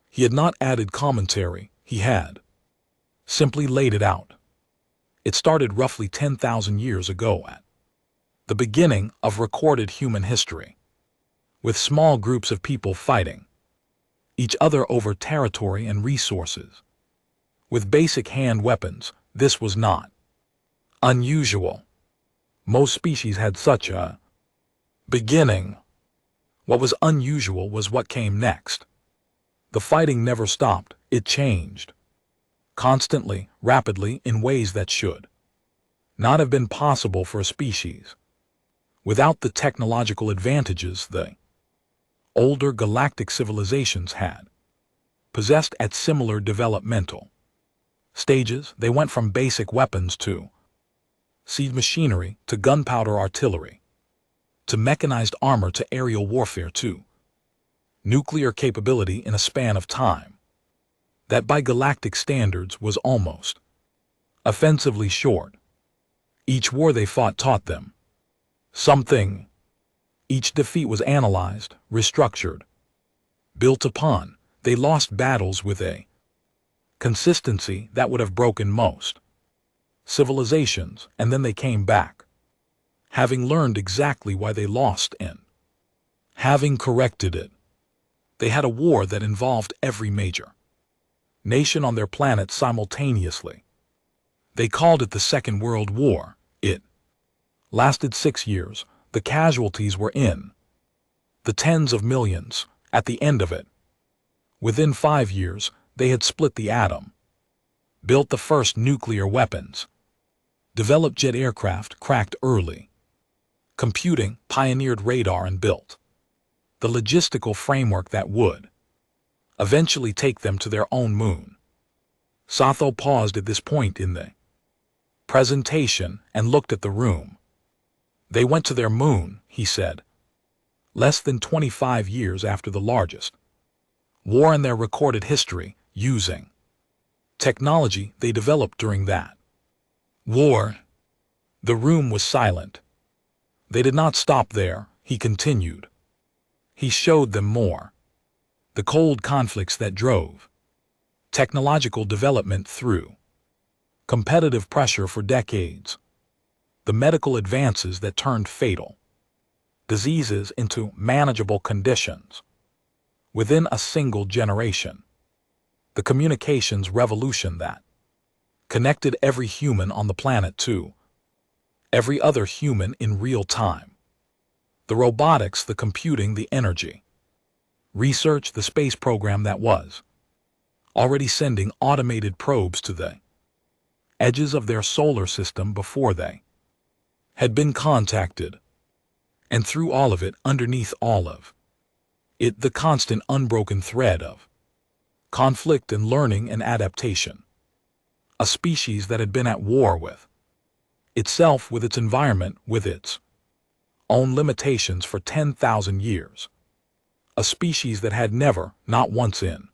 He had not added commentary. He had simply laid it out. It started roughly 10,000 years ago at the beginning of recorded human history, with small groups of people fighting each other over territory and resources with basic hand weapons. This was not unusual. Most species had such a beginning. What was unusual was what came next. The fighting never stopped. It changed constantly, rapidly, in ways that should not have been possible for a species without the technological advantages the older galactic civilizations had possessed at similar developmental stages. They went from basic weapons to siege machinery to gunpowder artillery to mechanized armor to aerial warfare to nuclear capability in a span of time that by galactic standards was almost offensively short. Each war they fought taught them something. Each defeat was analyzed, restructured, built upon. They lost battles with a consistency that would have broken most civilizations, and then they came back, having learned exactly why they lost and having corrected it. They had a war that involved every major nation on their planet simultaneously. They called it the Second World War. It lasted 6 years. The casualties were in the tens of millions at the end of it. Within 5 years, they had split the atom, built the first nuclear weapons, developed jet aircraft, cracked early computing, pioneered radar, and built the logistical framework that would eventually take them to their own moon. Satho paused at this point in the presentation and looked at the room. They went to their moon, he said, less than 25 years after the largest war in their recorded history, using technology they developed during that war. The room was silent. They did not stop there, he continued. He showed them more. The cold conflicts that drove technological development through competitive pressure for decades. The medical advances that turned fatal diseases into manageable conditions within a single generation. The communications revolution that connected every human on the planet to every other human in real time. The robotics, the computing, the energy. Research, the space program that was already sending automated probes to the edges of their solar system before they had been contacted. And through all of it, underneath all of it, the constant unbroken thread of conflict and learning and adaptation. A species that had been at war with itself, with its environment, with its own limitations for 10,000 years. A species that had never, not once in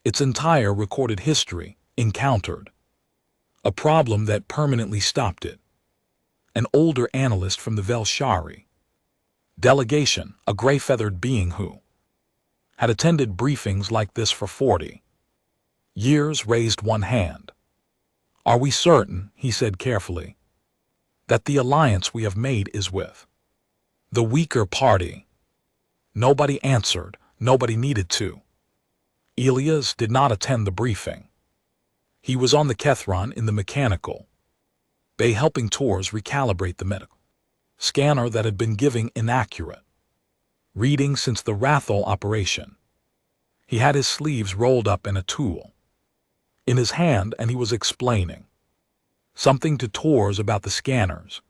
its entire recorded history, encountered a problem that permanently stopped it. An older analyst from the Velshari delegation, a gray-feathered being who had attended briefings like this for 40 years, raised one hand. "Are we certain," he said carefully, "that the alliance we have made is with the weaker party?" Nobody answered. Nobody needed to. Elias did not attend the briefing. He was on the Kethron in the mechanical bay helping Tors recalibrate the medical scanner that had been giving inaccurate readings since the Rathol operation. He had his sleeves rolled up and a tool in his hand, and he was explaining something to Tors about the scanner's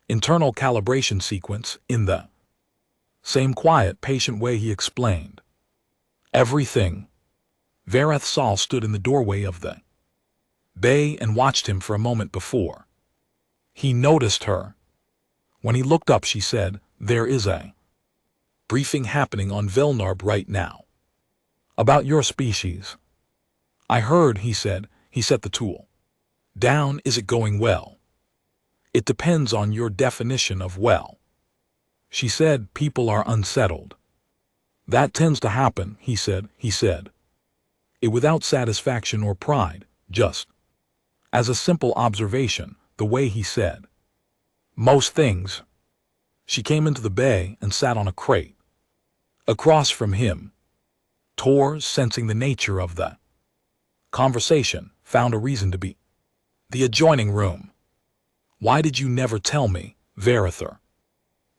internal calibration sequence in the same quiet, patient way he explained everything. Vareth Sol stood in the doorway of the bay and watched him for a moment before he noticed her. When he looked up, she said, "There is a briefing happening on Vilnarb right now about your species." "I heard," he said. He set the tool down. "Is it going well?" "It depends on your definition of well," she said. "People are unsettled." "That tends to happen," he said. He said it without satisfaction or pride, just as a simple observation, the way he said most things. She came into the bay and sat on a crate across from him. Tors, sensing the nature of the conversation, found a reason to be the adjoining room. "Why did you never tell me?" Varather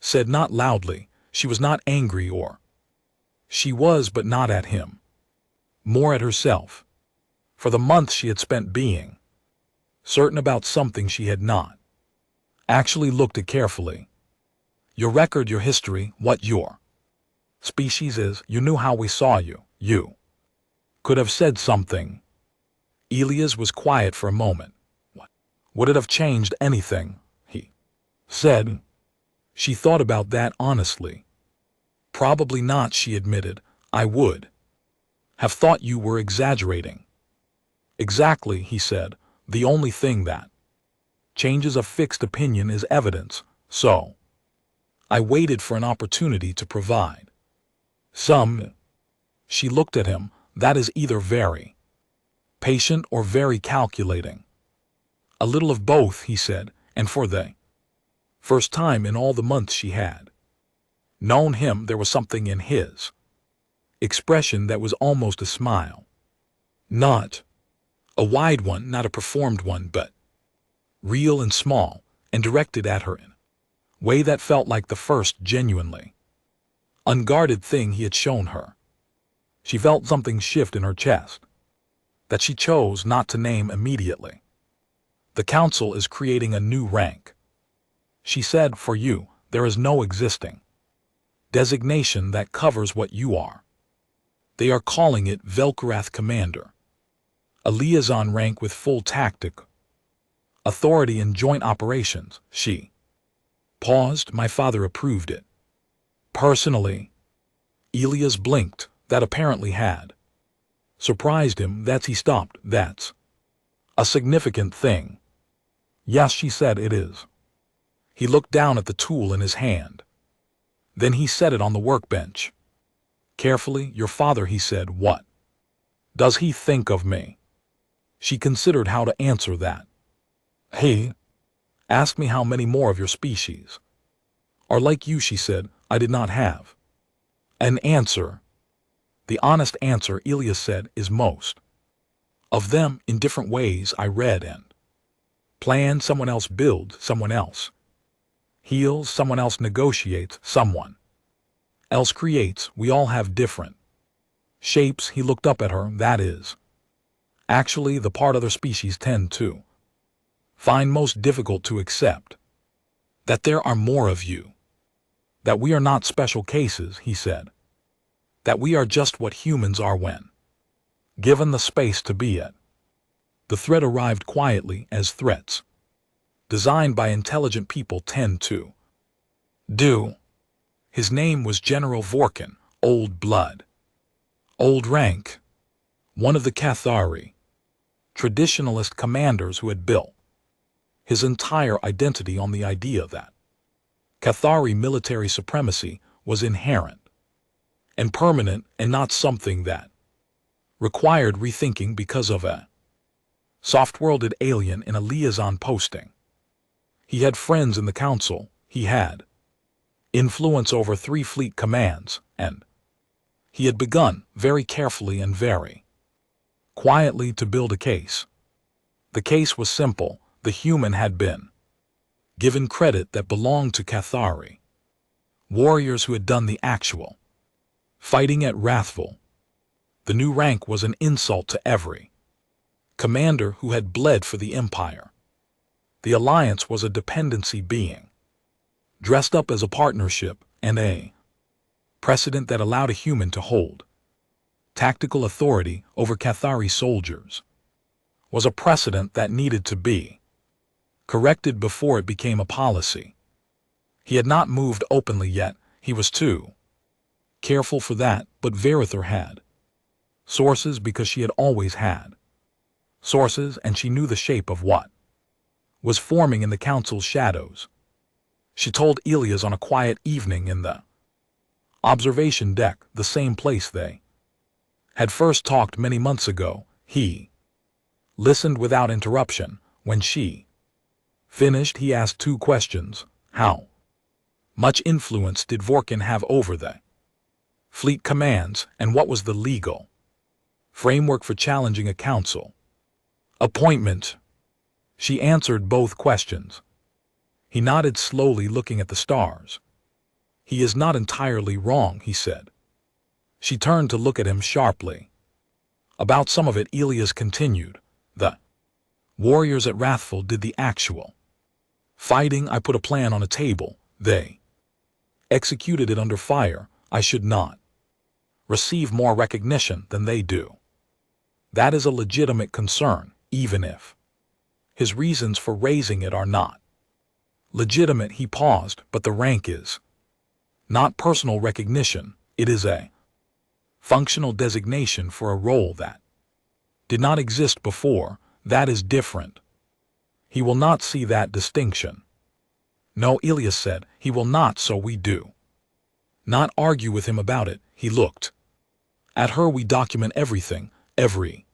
said, not loudly. She was not angry, or she was, but not at him, more at herself. For the months she had spent being certain about something she had not actually looked at carefully. "Your record, your history, what your species is. You knew how we saw you. You could have said something." Elias was quiet for a moment. "What? Would it have changed anything?" he said. She thought about that honestly. "Probably not," she admitted. "I would have thought you were exaggerating." "Exactly," he said. "The only thing that changes a fixed opinion is evidence, so I waited for an opportunity to provide some." She looked at him. "That is either very patient or very calculating." "A little of both," he said, and for the first time in all the months she had known him, there was something in his expression that was almost a smile. Not a wide one, not a performed one, but real and small, and directed at her in a way that felt like the first genuinely unguarded thing he had shown her. She felt something shift in her chest that she chose not to name immediately. "The council is creating a new rank," she said. "For you, there is no existing designation that covers what you are. They are calling it Velkarath Commander, a liaison rank with full tactic authority in joint operations." She paused. "My father approved it personally." Elias blinked. That apparently had surprised him. He stopped. "That's a significant thing." "Yes," she said, "it is." He looked down at the tool in his hand. Then he set it on the workbench. Carefully, "Your father," he said. "What does he think of me?" She considered how to answer that. "He asked me how many more of your species are like you," she said. "I did not have an answer." The honest answer, Elias said, is most of them in different ways I read and plan. Someone else builds, someone else heals, someone else negotiates, someone else creates. We all have different shapes. He looked up at her. That is actually the part other species tend to find most difficult to accept. That there are more of you. That we are not special cases, he said. That we are just what humans are when given the space to be it. The threat arrived quietly, as threats designed by intelligent people tend to do. His name was General Vorkin, old blood, old rank, one of the Cathari traditionalist commanders who had built his entire identity on the idea that Cathari military supremacy was inherent and permanent and not something that required rethinking because of a soft-worlded alien in a liaison posting. He had friends in the council, he had influence over 3 fleet commands, and he had begun, very carefully and very quietly, to build a case. The case was simple. The human had been given credit that belonged to Cathari warriors who had done the actual fighting at Wrathful. The new rank was an insult to every commander who had bled for the Empire. The alliance was a dependency being dressed up as a partnership, and a precedent that allowed a human to hold tactical authority over Cathari soldiers was a precedent that needed to be corrected before it became a policy. He had not moved openly yet. He was too careful for that, but Verither had sources because she had always had sources, and she knew the shape of what was forming in the council's shadows. She told Elias on a quiet evening in the observation deck, the same place they had first talked many months ago. He listened without interruption. When she finished, he asked 2 questions. How much influence did Vorkin have over the fleet commands, and what was the legal framework for challenging a council appointment? She answered both questions. He nodded slowly, looking at the stars. He is not entirely wrong, he said. She turned to look at him sharply. About some of it, Elias continued. The warriors at Wrathful did the actual fighting. I put a plan on a table. They executed it under fire. I should not receive more recognition than they do. That is a legitimate concern, even if his reasons for raising it are not legitimate. He paused. But the rank is not personal recognition. It is a functional designation for a role that did not exist before. That is different. He will not see that distinction. No, Elias said, he will not, so we do not argue with him about it. He looked at her. We document everything, every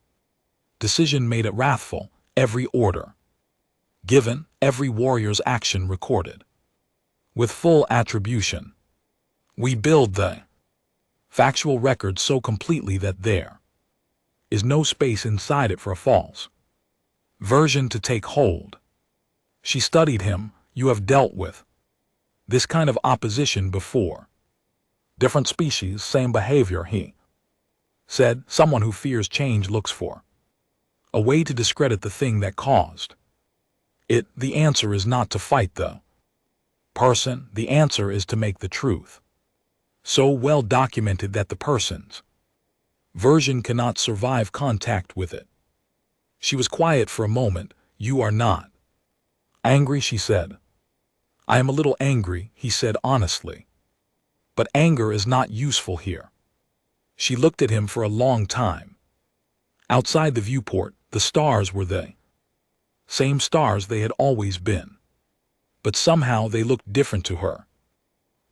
decision made at Wrathful, every order given, every warrior's action recorded with full attribution. We build the factual record so completely that there is no space inside it for a false version to take hold. She studied him. You have dealt with this kind of opposition before. Different species, same behavior, he said. Someone who fears change looks for a way to discredit the thing that caused it. The answer is not to fight the person. The answer is to make the truth so well documented that the person's version cannot survive contact with it. She was quiet for a moment. You are not angry, she said. I am a little angry, he said honestly. But anger is not useful here. She looked at him for a long time. Outside the viewport, the stars were the same stars they had always been. But somehow they looked different to her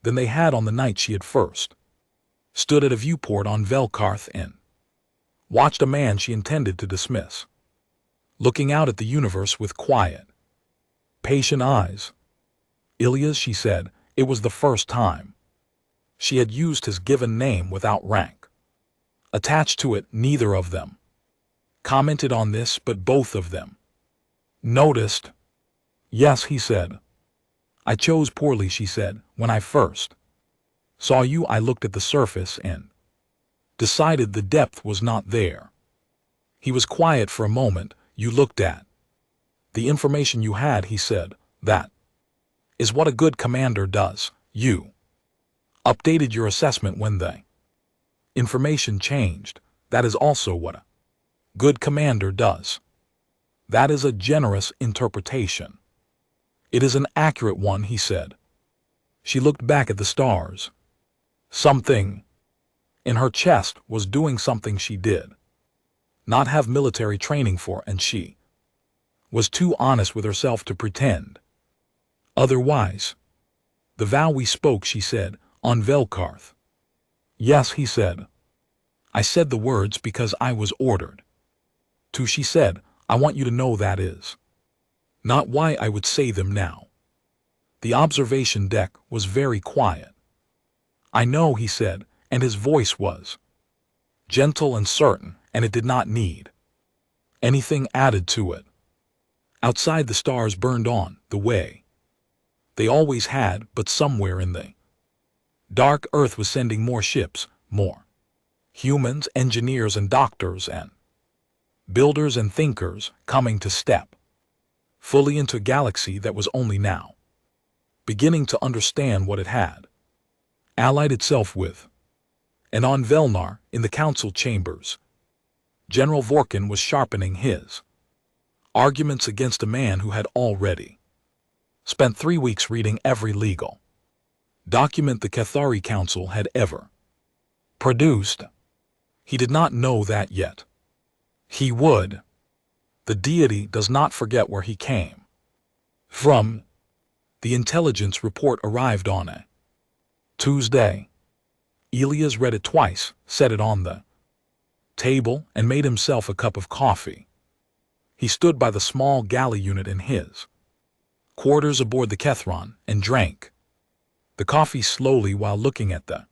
than they had on the night she had first stood at a viewport on Velkarth and watched a man she intended to dismiss looking out at the universe with quiet, patient eyes. Elias, she said, it was the first time she had used his given name without rank. Attached to it, neither of them commented on this, but both of them noticed. Yes, he said. I chose poorly, she said. When I first saw you, I looked at the surface and decided the depth was not there. He was quiet for a moment. You looked at the information you had, he said. That is what a good commander does. You updated your assessment when the information changed. That is also what a good commander does. That is a generous interpretation. It is an accurate one, he said. She looked back at the stars. Something in her chest was doing something she did not have military training for, and she was too honest with herself to pretend otherwise. The vow we spoke, she said, on Velkarth. Yes, he said. I said the words because I was ordered to, she said. I want you to know that is not why I would say them now. The observation deck was very quiet. I know, he said, and his voice was gentle and certain, and it did not need anything added to it. Outside, the stars burned on the way they always had, but somewhere in the dark, Earth was sending more ships, more humans, engineers and doctors and builders and thinkers coming to step fully into a galaxy that was only now beginning to understand what it had allied itself with. And on Velnar, in the council chambers, General Vorkin was sharpening his arguments against a man who had already spent 3 weeks reading every legal document the Cathari Council had ever produced. He did not know that yet. He would. The deity does not forget where he came from. The intelligence report arrived on a Tuesday. Elias read it twice, set it on the table, and made himself a cup of coffee. He stood by the small galley unit in his quarters aboard the Kethron and drank the coffee slowly while looking at the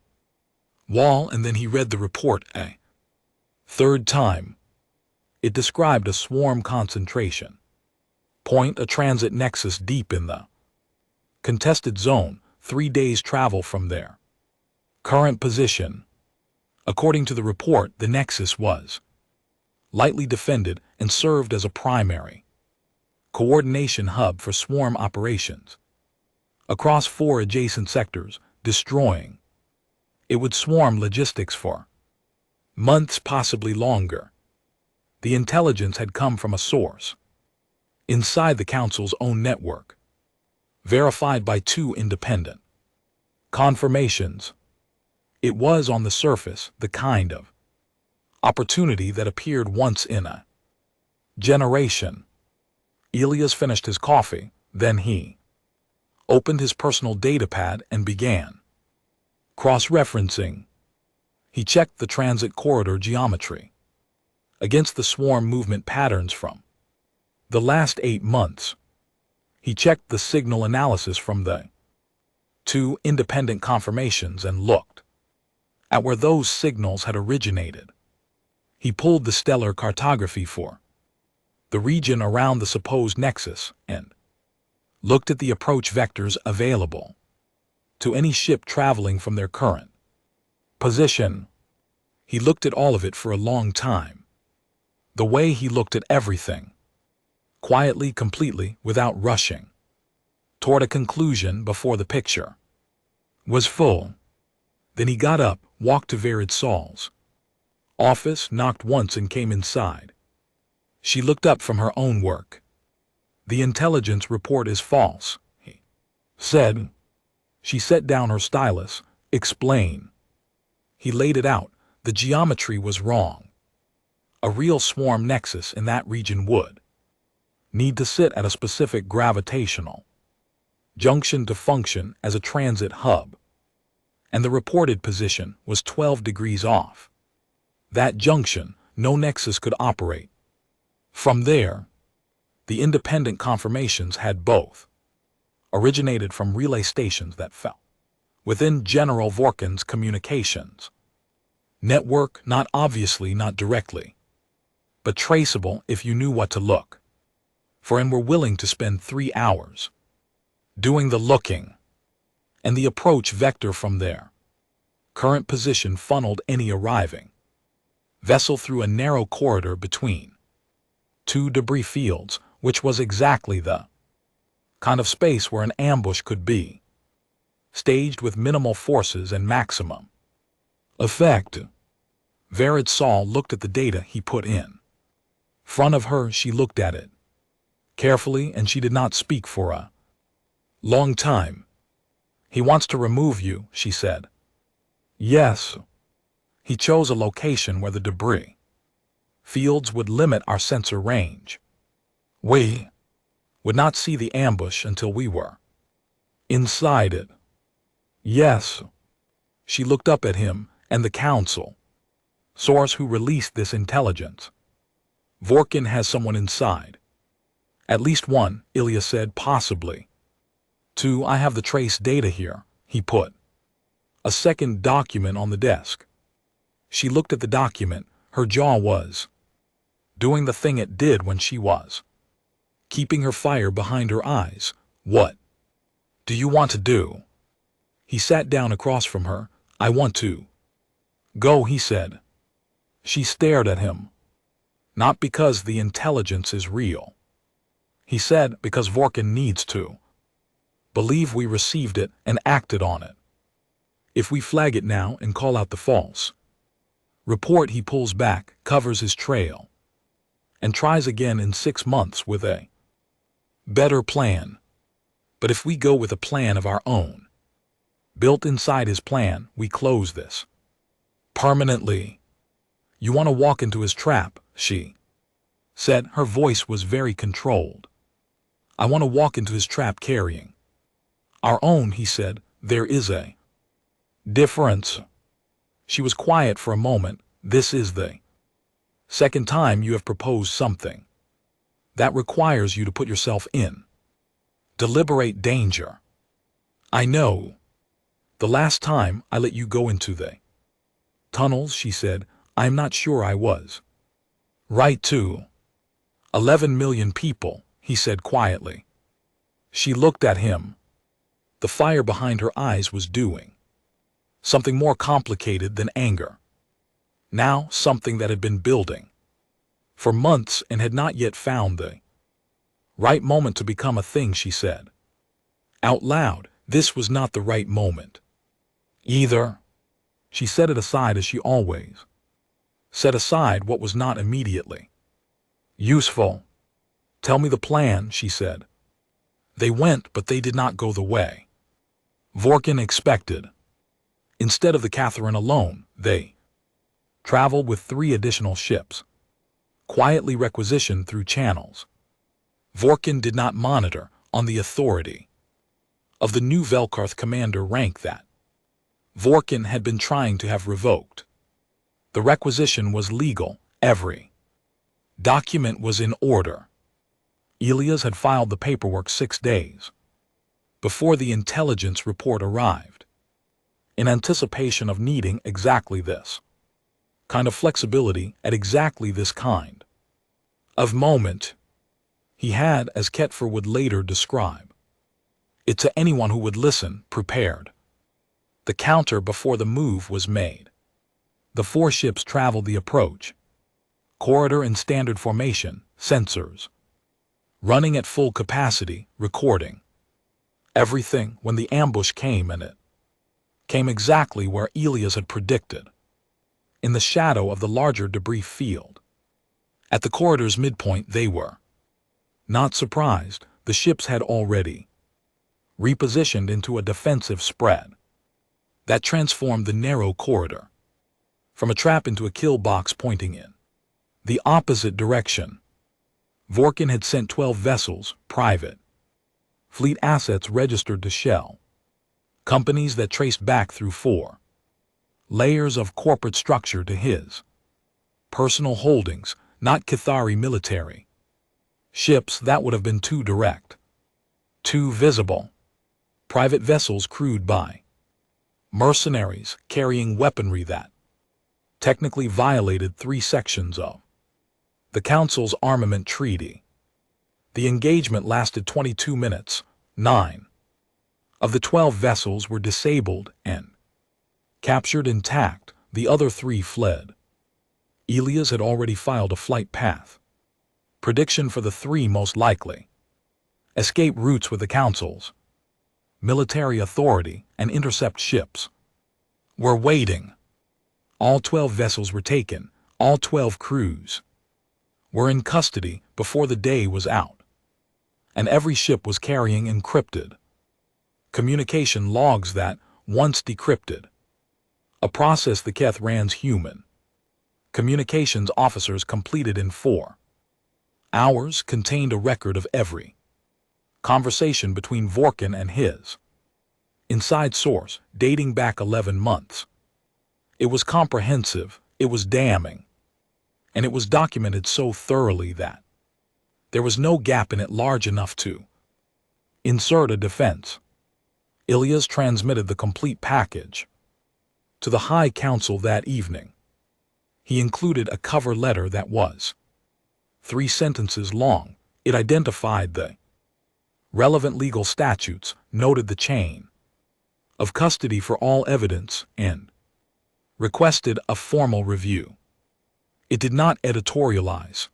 wall, and then he read the report a third time. It described a swarm concentration point, a transit nexus deep in the contested zone, 3 days' travel from their current position. According to the report, the nexus was lightly defended and served as a primary coordination hub for swarm operations across 4 adjacent sectors, destroying. It would swarm logistics for months, possibly longer. The intelligence had come from a source inside the Council's own network, verified by 2 independent confirmations. It was, on the surface, the kind of opportunity that appeared once in a generation. Elias finished his coffee, then he opened his personal datapad and began cross-referencing. He checked the transit corridor geometry against the swarm movement patterns from the last 8 months. He checked the signal analysis from the 2 independent confirmations and looked at where those signals had originated. He pulled the stellar cartography for the region around the supposed nexus and looked at the approach vectors available to any ship traveling from their current position. He looked at all of it for a long time. The way he looked at everything, quietly, completely, without rushing toward a conclusion before the picture was full. Then he got up, walked to Verid Sol's office, knocked once and came inside. She looked up from her own work. The intelligence report is false, he said. She set down her stylus. Explain. He laid it out. The geometry was wrong. A real swarm nexus in that region would need to sit at a specific gravitational junction to function as a transit hub, and the reported position was 12 degrees off. That junction, no nexus could operate. From there, the independent confirmations had both originated from relay stations that fell within General Vorkin's communications Network, not obviously, not directly, but traceable if you knew what to look for and were willing to spend 3 hours doing the looking, and the approach vector from there. Current position funneled any arriving vessel through a narrow corridor between 2 debris fields, which was exactly the kind of space where an ambush could be, staged with minimal forces and maximum effect. Vered Saul looked at the data he put in front of her. She looked at it carefully, and she did not speak for a long time. He wants to remove you, she said. Yes. He chose a location where the debris fields would limit our sensor range. We would not see the ambush until we were inside it. Yes. She looked up at him and the council source who released this intelligence. Vorkin has someone inside. At least one, Ilya said, possibly 2. I have the trace data here. He put a second document on the desk. She looked at the document. Her jaw was doing the thing it did when she was keeping her fire behind her eyes. What do you want to do? He sat down across from her. I want to go, he said. She stared at him. Not because the intelligence is real, he said, because Vorkin needs to believe we received it and acted on it. If we flag it now and call out the false report, he pulls back, covers his trail, and tries again in 6 months with a better plan. But if we go with a plan of our own, built inside his plan, we close this permanently. You want to walk into his trap, she said. Her voice was very controlled. I want to walk into his trap carrying our own, he said. There is a difference. She was quiet for a moment. This is the second time you have proposed something that requires you to put yourself in deliberate danger. I know. The last time I let you go into the tunnels, she said, I'm not sure I was right to 11 million people, he said quietly. She looked at him. The fire behind her eyes was doing something more complicated than anger. Now something that had been building for months and had not yet found the right moment to become a thing, she said. Out loud, this was not the right moment either. She set it aside as she always set aside what was not immediately useful. Tell me the plan, she said. They went, but they did not go the way Vorkin expected. Instead of the Catherine alone, they traveled with 3 additional ships, quietly requisitioned through channels Vorkin did not monitor, on the authority of the new Velkarth commander rank that Vorkin had been trying to have revoked. The requisition was legal. Every document was in order. Elias had filed the paperwork 6 days before the intelligence report arrived, in anticipation of needing exactly this kind of flexibility at exactly this kind of moment. He had, as Ketfer would later describe it to anyone who would listen, prepared the counter before the move was made. The 4 ships traveled the approach corridor in standard formation, sensors running at full capacity, recording everything. When the ambush came, and it came exactly where Elias had predicted, in the shadow of the larger debris field. At the corridor's midpoint, they were not surprised. The ships had already repositioned into a defensive spread that transformed the narrow corridor from a trap into a kill box pointing in the opposite direction. Vorkin had sent 12 vessels, private fleet assets registered to Shell, companies that traced back through 4 layers of corporate structure to his personal holdings, not Cathari military ships. That would have been too direct, too visible. Private vessels crewed by mercenaries carrying weaponry that technically violated 3 sections of the Council's Armament Treaty. The engagement lasted 22 minutes. 9 of the 12 vessels were disabled and captured intact. The other 3 fled. Elias had already filed a flight path prediction for the 3 most likely escape routes with the Council's military authority, and intercept ships were waiting. All 12 vessels were taken. All 12 crews were in custody before the day was out, and every ship was carrying encrypted communication logs that, once decrypted, a process the Kethrans human communications officers completed in 4 hours, contained a record of every conversation between Vorkin and his inside source, dating back 11 months. It was comprehensive, it was damning, and it was documented so thoroughly that there was no gap in it large enough to insert a defense. Elias transmitted the complete package to the High Council that evening. He included a cover letter that was 3 sentences long. It identified the relevant legal statutes, noted the chain of custody for all evidence, and requested a formal review. It did not editorialize.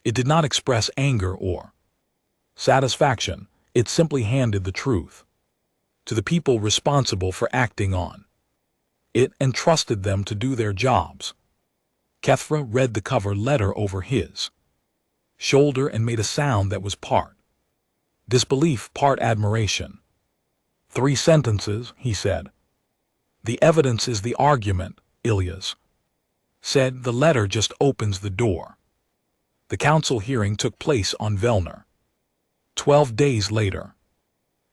It did not express anger or satisfaction. It simply handed the truth to the people responsible for acting on it and trusted them to do their jobs. Kethra read the cover letter over his shoulder and made a sound that was part disbelief, part admiration. 3 sentences, he said. The evidence is the argument, Elias said. The letter just opens the door. The council hearing took place on Velner. 12 days later,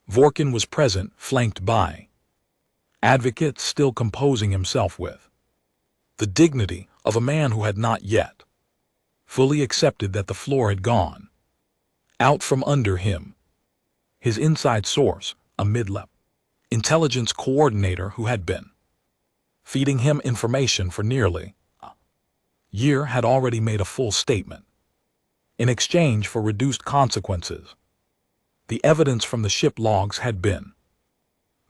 Vorkin was present, flanked by advocates, still composing himself with the dignity of a man who had not yet fully accepted that the floor had gone out from under him. His inside source, a mid-level intelligence coordinator who had been feeding him information for nearly a year, had already made a full statement in exchange for reduced consequences. The evidence from the ship logs had been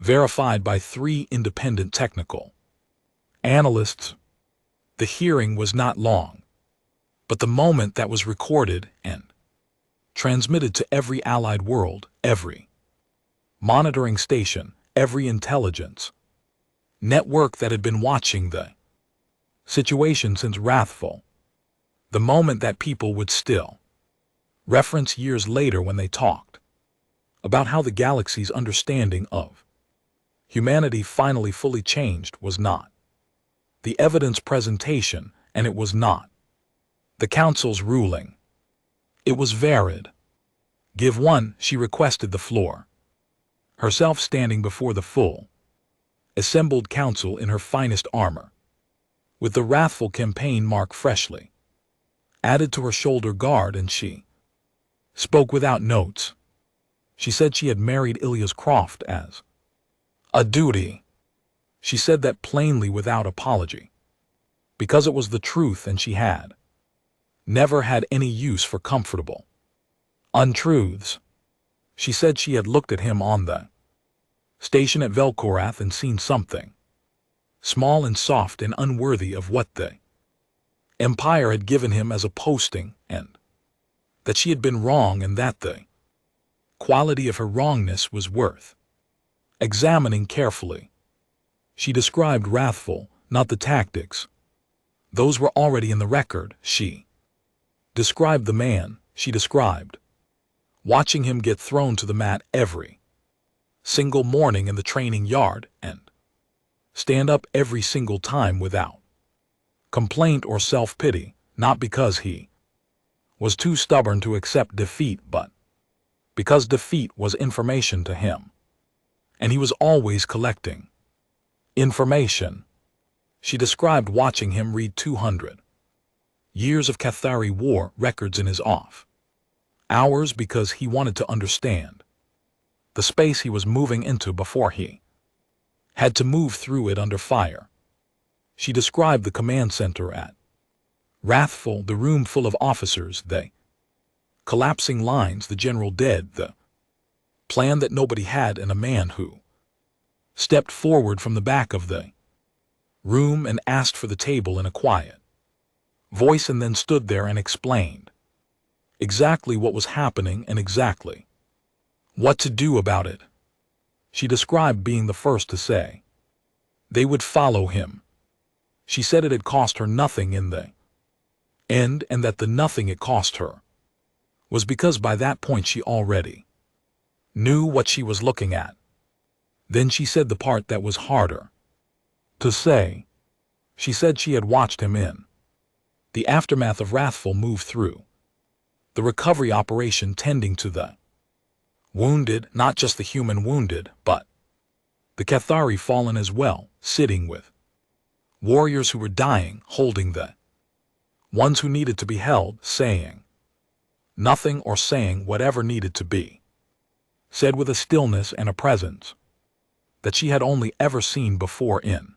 verified by 3 independent technical analysts. The hearing was not long, but the moment that was recorded and transmitted to every Allied world, every monitoring station, every intelligence network that had been watching the situation since Wrathful, the moment that people would still reference years later when they talked about how the galaxy's understanding of humanity finally fully changed, was not the evidence presentation, and it was not the Council's ruling. It was varied. Give one, she requested the floor, herself standing before the full assembled council in her finest armor, with the Wrathful campaign mark freshly added to her shoulder guard, and she spoke without notes. She said she had married Ilias Croft as a duty. She said that plainly without apology, because it was the truth, and she had never had any use for comfortable untruths. She said she had looked at him on the station at Velkorath and seen something small and soft and unworthy of what the Empire had given him as a posting, and that she had been wrong, and that the quality of her wrongness was worth examining carefully. She described Wrathful, not the tactics. Those were already in the record. She described the man. She described watching him get thrown to the mat every single morning in the training yard and stand up every single time without complaint or self-pity, not because he was too stubborn to accept defeat, but because defeat was information to him, and he was always collecting information. She described watching him read 200 years of Cathari war records in his off hours because he wanted to understand the space he was moving into before he had to move through it under fire. She described the command center at wrathful, the room full of officers, they collapsing lines, the general dead, the plan that nobody had, and a man who stepped forward from the back of the room and asked for the table in a quiet voice, and then stood there and explained exactly what was happening and exactly what to do about it. She described being the first to say they would follow him. She said it had cost her nothing in the end, and that the nothing it cost her was because by that point she already knew what she was looking at. Then she said the part that was harder to say. She said she had watched him in the aftermath of wrathful move through the recovery operation, tending to the wounded, not just the human wounded, but the Cathari fallen as well, sitting with warriors who were dying, holding the ones who needed to be held, saying nothing or saying whatever needed to be said with a stillness and a presence that she had only ever seen before in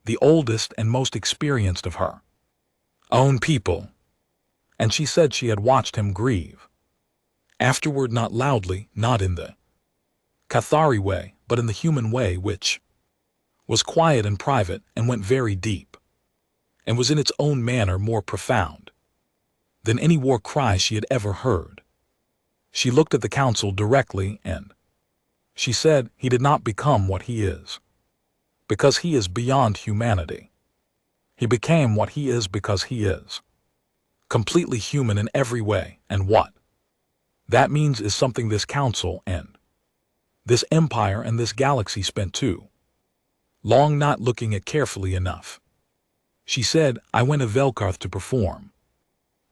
the oldest and most experienced of her own people. And she said she had watched him grieve afterward, not loudly, not in the Cathari way, but in the human way, which was quiet and private and went very deep, and was in its own manner more profound than any war cry she had ever heard. She looked at the council directly, and she said he did not become what he is because he is beyond humanity. He became what he is because he is completely human in every way, and what that means is something this council and this empire and this galaxy spent too long not looking at carefully enough. She said, I went to Velkarth to perform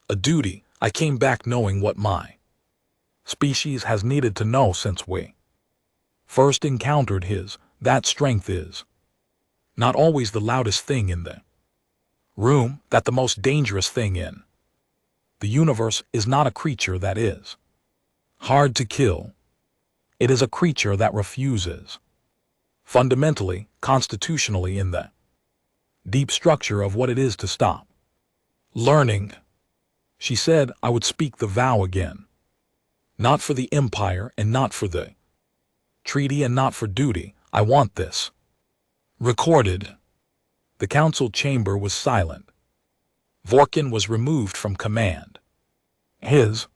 a duty. I came back knowing what my species has needed to know since we first encountered his. That strength is not always the loudest thing in the room, that the most dangerous thing in the universe is not a creature that is hard to kill. It is a creature that refuses, fundamentally, constitutionally, in the deep structure of what it is to stop learning. She said I would speak the vow again, not for the empire and not for the treaty and not for duty. I want this recorded. The council chamber was silent. Vorkin was removed from command. His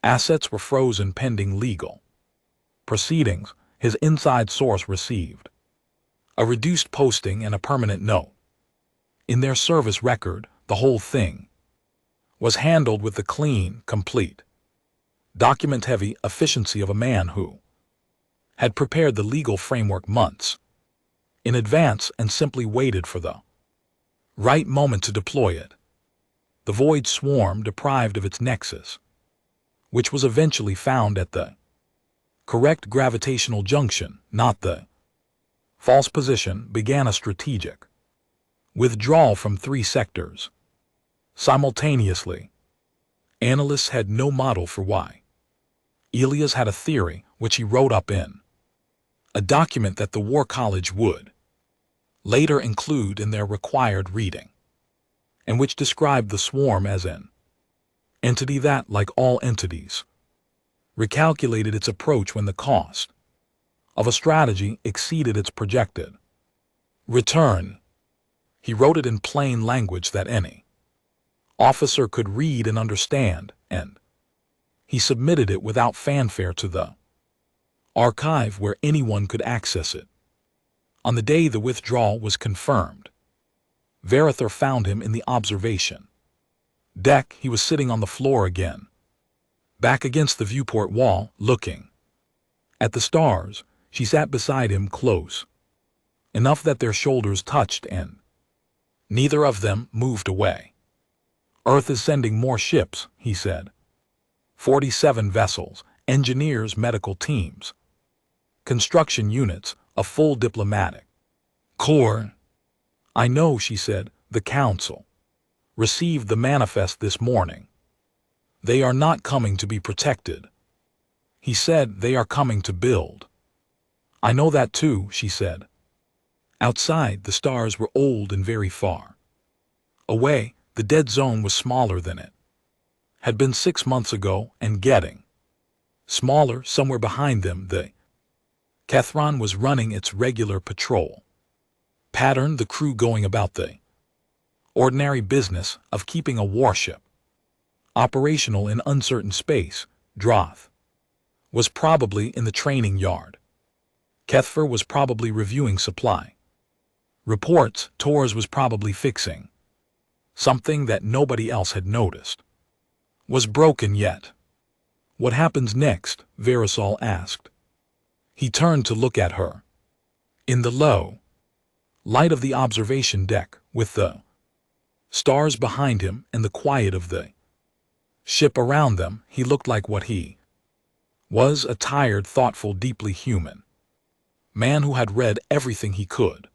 assets were frozen pending legal proceedings. His inside source received a reduced posting and a permanent note. In their service record, the whole thing was handled with the clean, complete, document-heavy efficiency of a man who had prepared the legal framework months in advance and simply waited for the right moment to deploy it. The void swarm, deprived of its nexus, which was eventually found at the correct gravitational junction, not the false position, began a strategic withdrawal from 3 sectors simultaneously. Analysts had no model for why. Elias had a theory, which he wrote up in a document that the War College would later include in their required reading, and which described the swarm as an entity that, like all entities, recalculated its approach when the cost of a strategy exceeded its projected return. He wrote it in plain language that any officer could read and understand, and he submitted it without fanfare to the archive where anyone could access it. On the day the withdrawal was confirmed, Verither found him in the observation deck. He was sitting on the floor again, back against the viewport wall, looking at the stars. She sat beside him close enough that their shoulders touched, and neither of them moved away. Earth is sending more ships, he said. 47 vessels, engineers, medical teams, construction units, a full diplomatic corps. I know, she said. The council received the manifest this morning. They are not coming to be protected. He said they are coming to build. I know that too, she said. Outside, the stars were old and very far away. The dead zone was smaller than it had been 6 months ago and getting smaller. Somewhere behind them, the Kethron was running its regular patrol pattern, the crew going about the ordinary business of keeping a warship operational in uncertain space. Droth was probably in the training yard. Kethfer was probably reviewing supply reports. Torres was probably fixing something that nobody else had noticed was broken yet. What happens next? Verisol asked. He turned to look at her. In the low light of the observation deck, with the stars behind him and the quiet of the ship around them, he looked like what he was, a tired, thoughtful, deeply human man who had read everything he could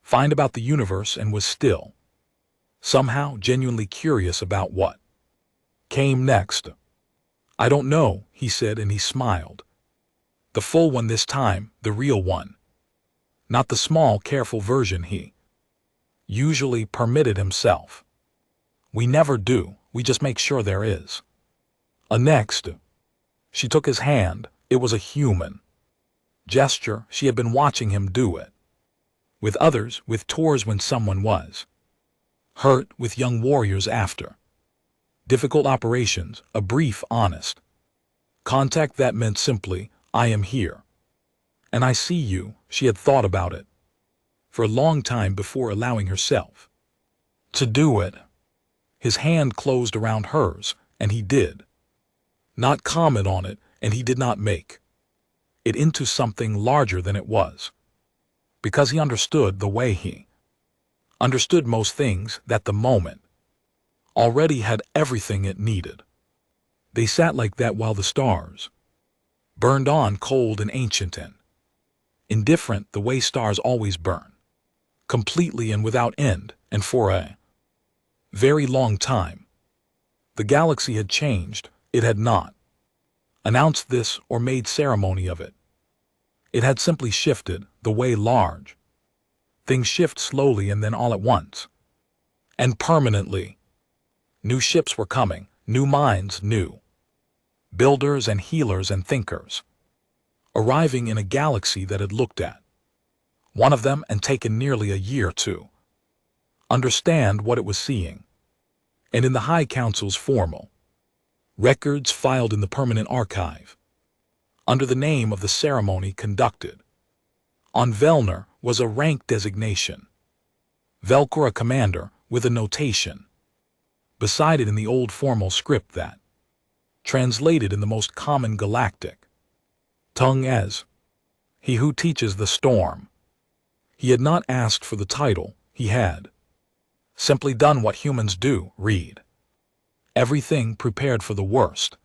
find about the universe and was still somehow genuinely curious about what came next. I don't know, he said, and he smiled. The full one this time, the real one. Not the small, careful version he usually permitted himself. We never do, we just make sure there is a next. She took his hand. It was a human gesture. She had been watching him do it with others, with tours when someone was hurt, with young warriors after difficult operations, a brief, honest contact that meant simply, I am here and I see you. She had thought about it for a long time before allowing herself to do it. His hand closed around hers, and he did not comment on it, and he did not make it into something larger than it was, because he understood the way he understood most things, that the moment already had everything it needed. They sat like that while the stars burned on, cold and ancient and indifferent, the way stars always burn, completely and without end, and for a very long time. The galaxy had changed. It had not announced this or made ceremony of it. It had simply shifted, the way large things shift slowly and then all at once, and permanently. New ships were coming, new minds, new builders and healers and thinkers, arriving in a galaxy that had looked at one of them and taken nearly a year to understand what it was seeing. And in the High Council's formal records filed in the permanent archive, under the name of the ceremony conducted on Velner, was a rank designation, Velcora Commander, with a notation beside it in the old formal script that translated in the most common galactic tongue as He Who Teaches the Storm. He had not asked for the title. He had simply done what humans do, read everything, prepared for the worst,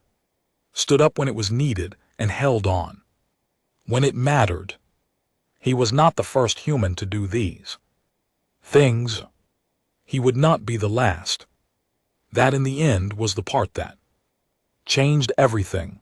stood up when it was needed, and held on when it mattered. He was not the first human to do these things. He would not be the last. That in the end was the part that changed everything.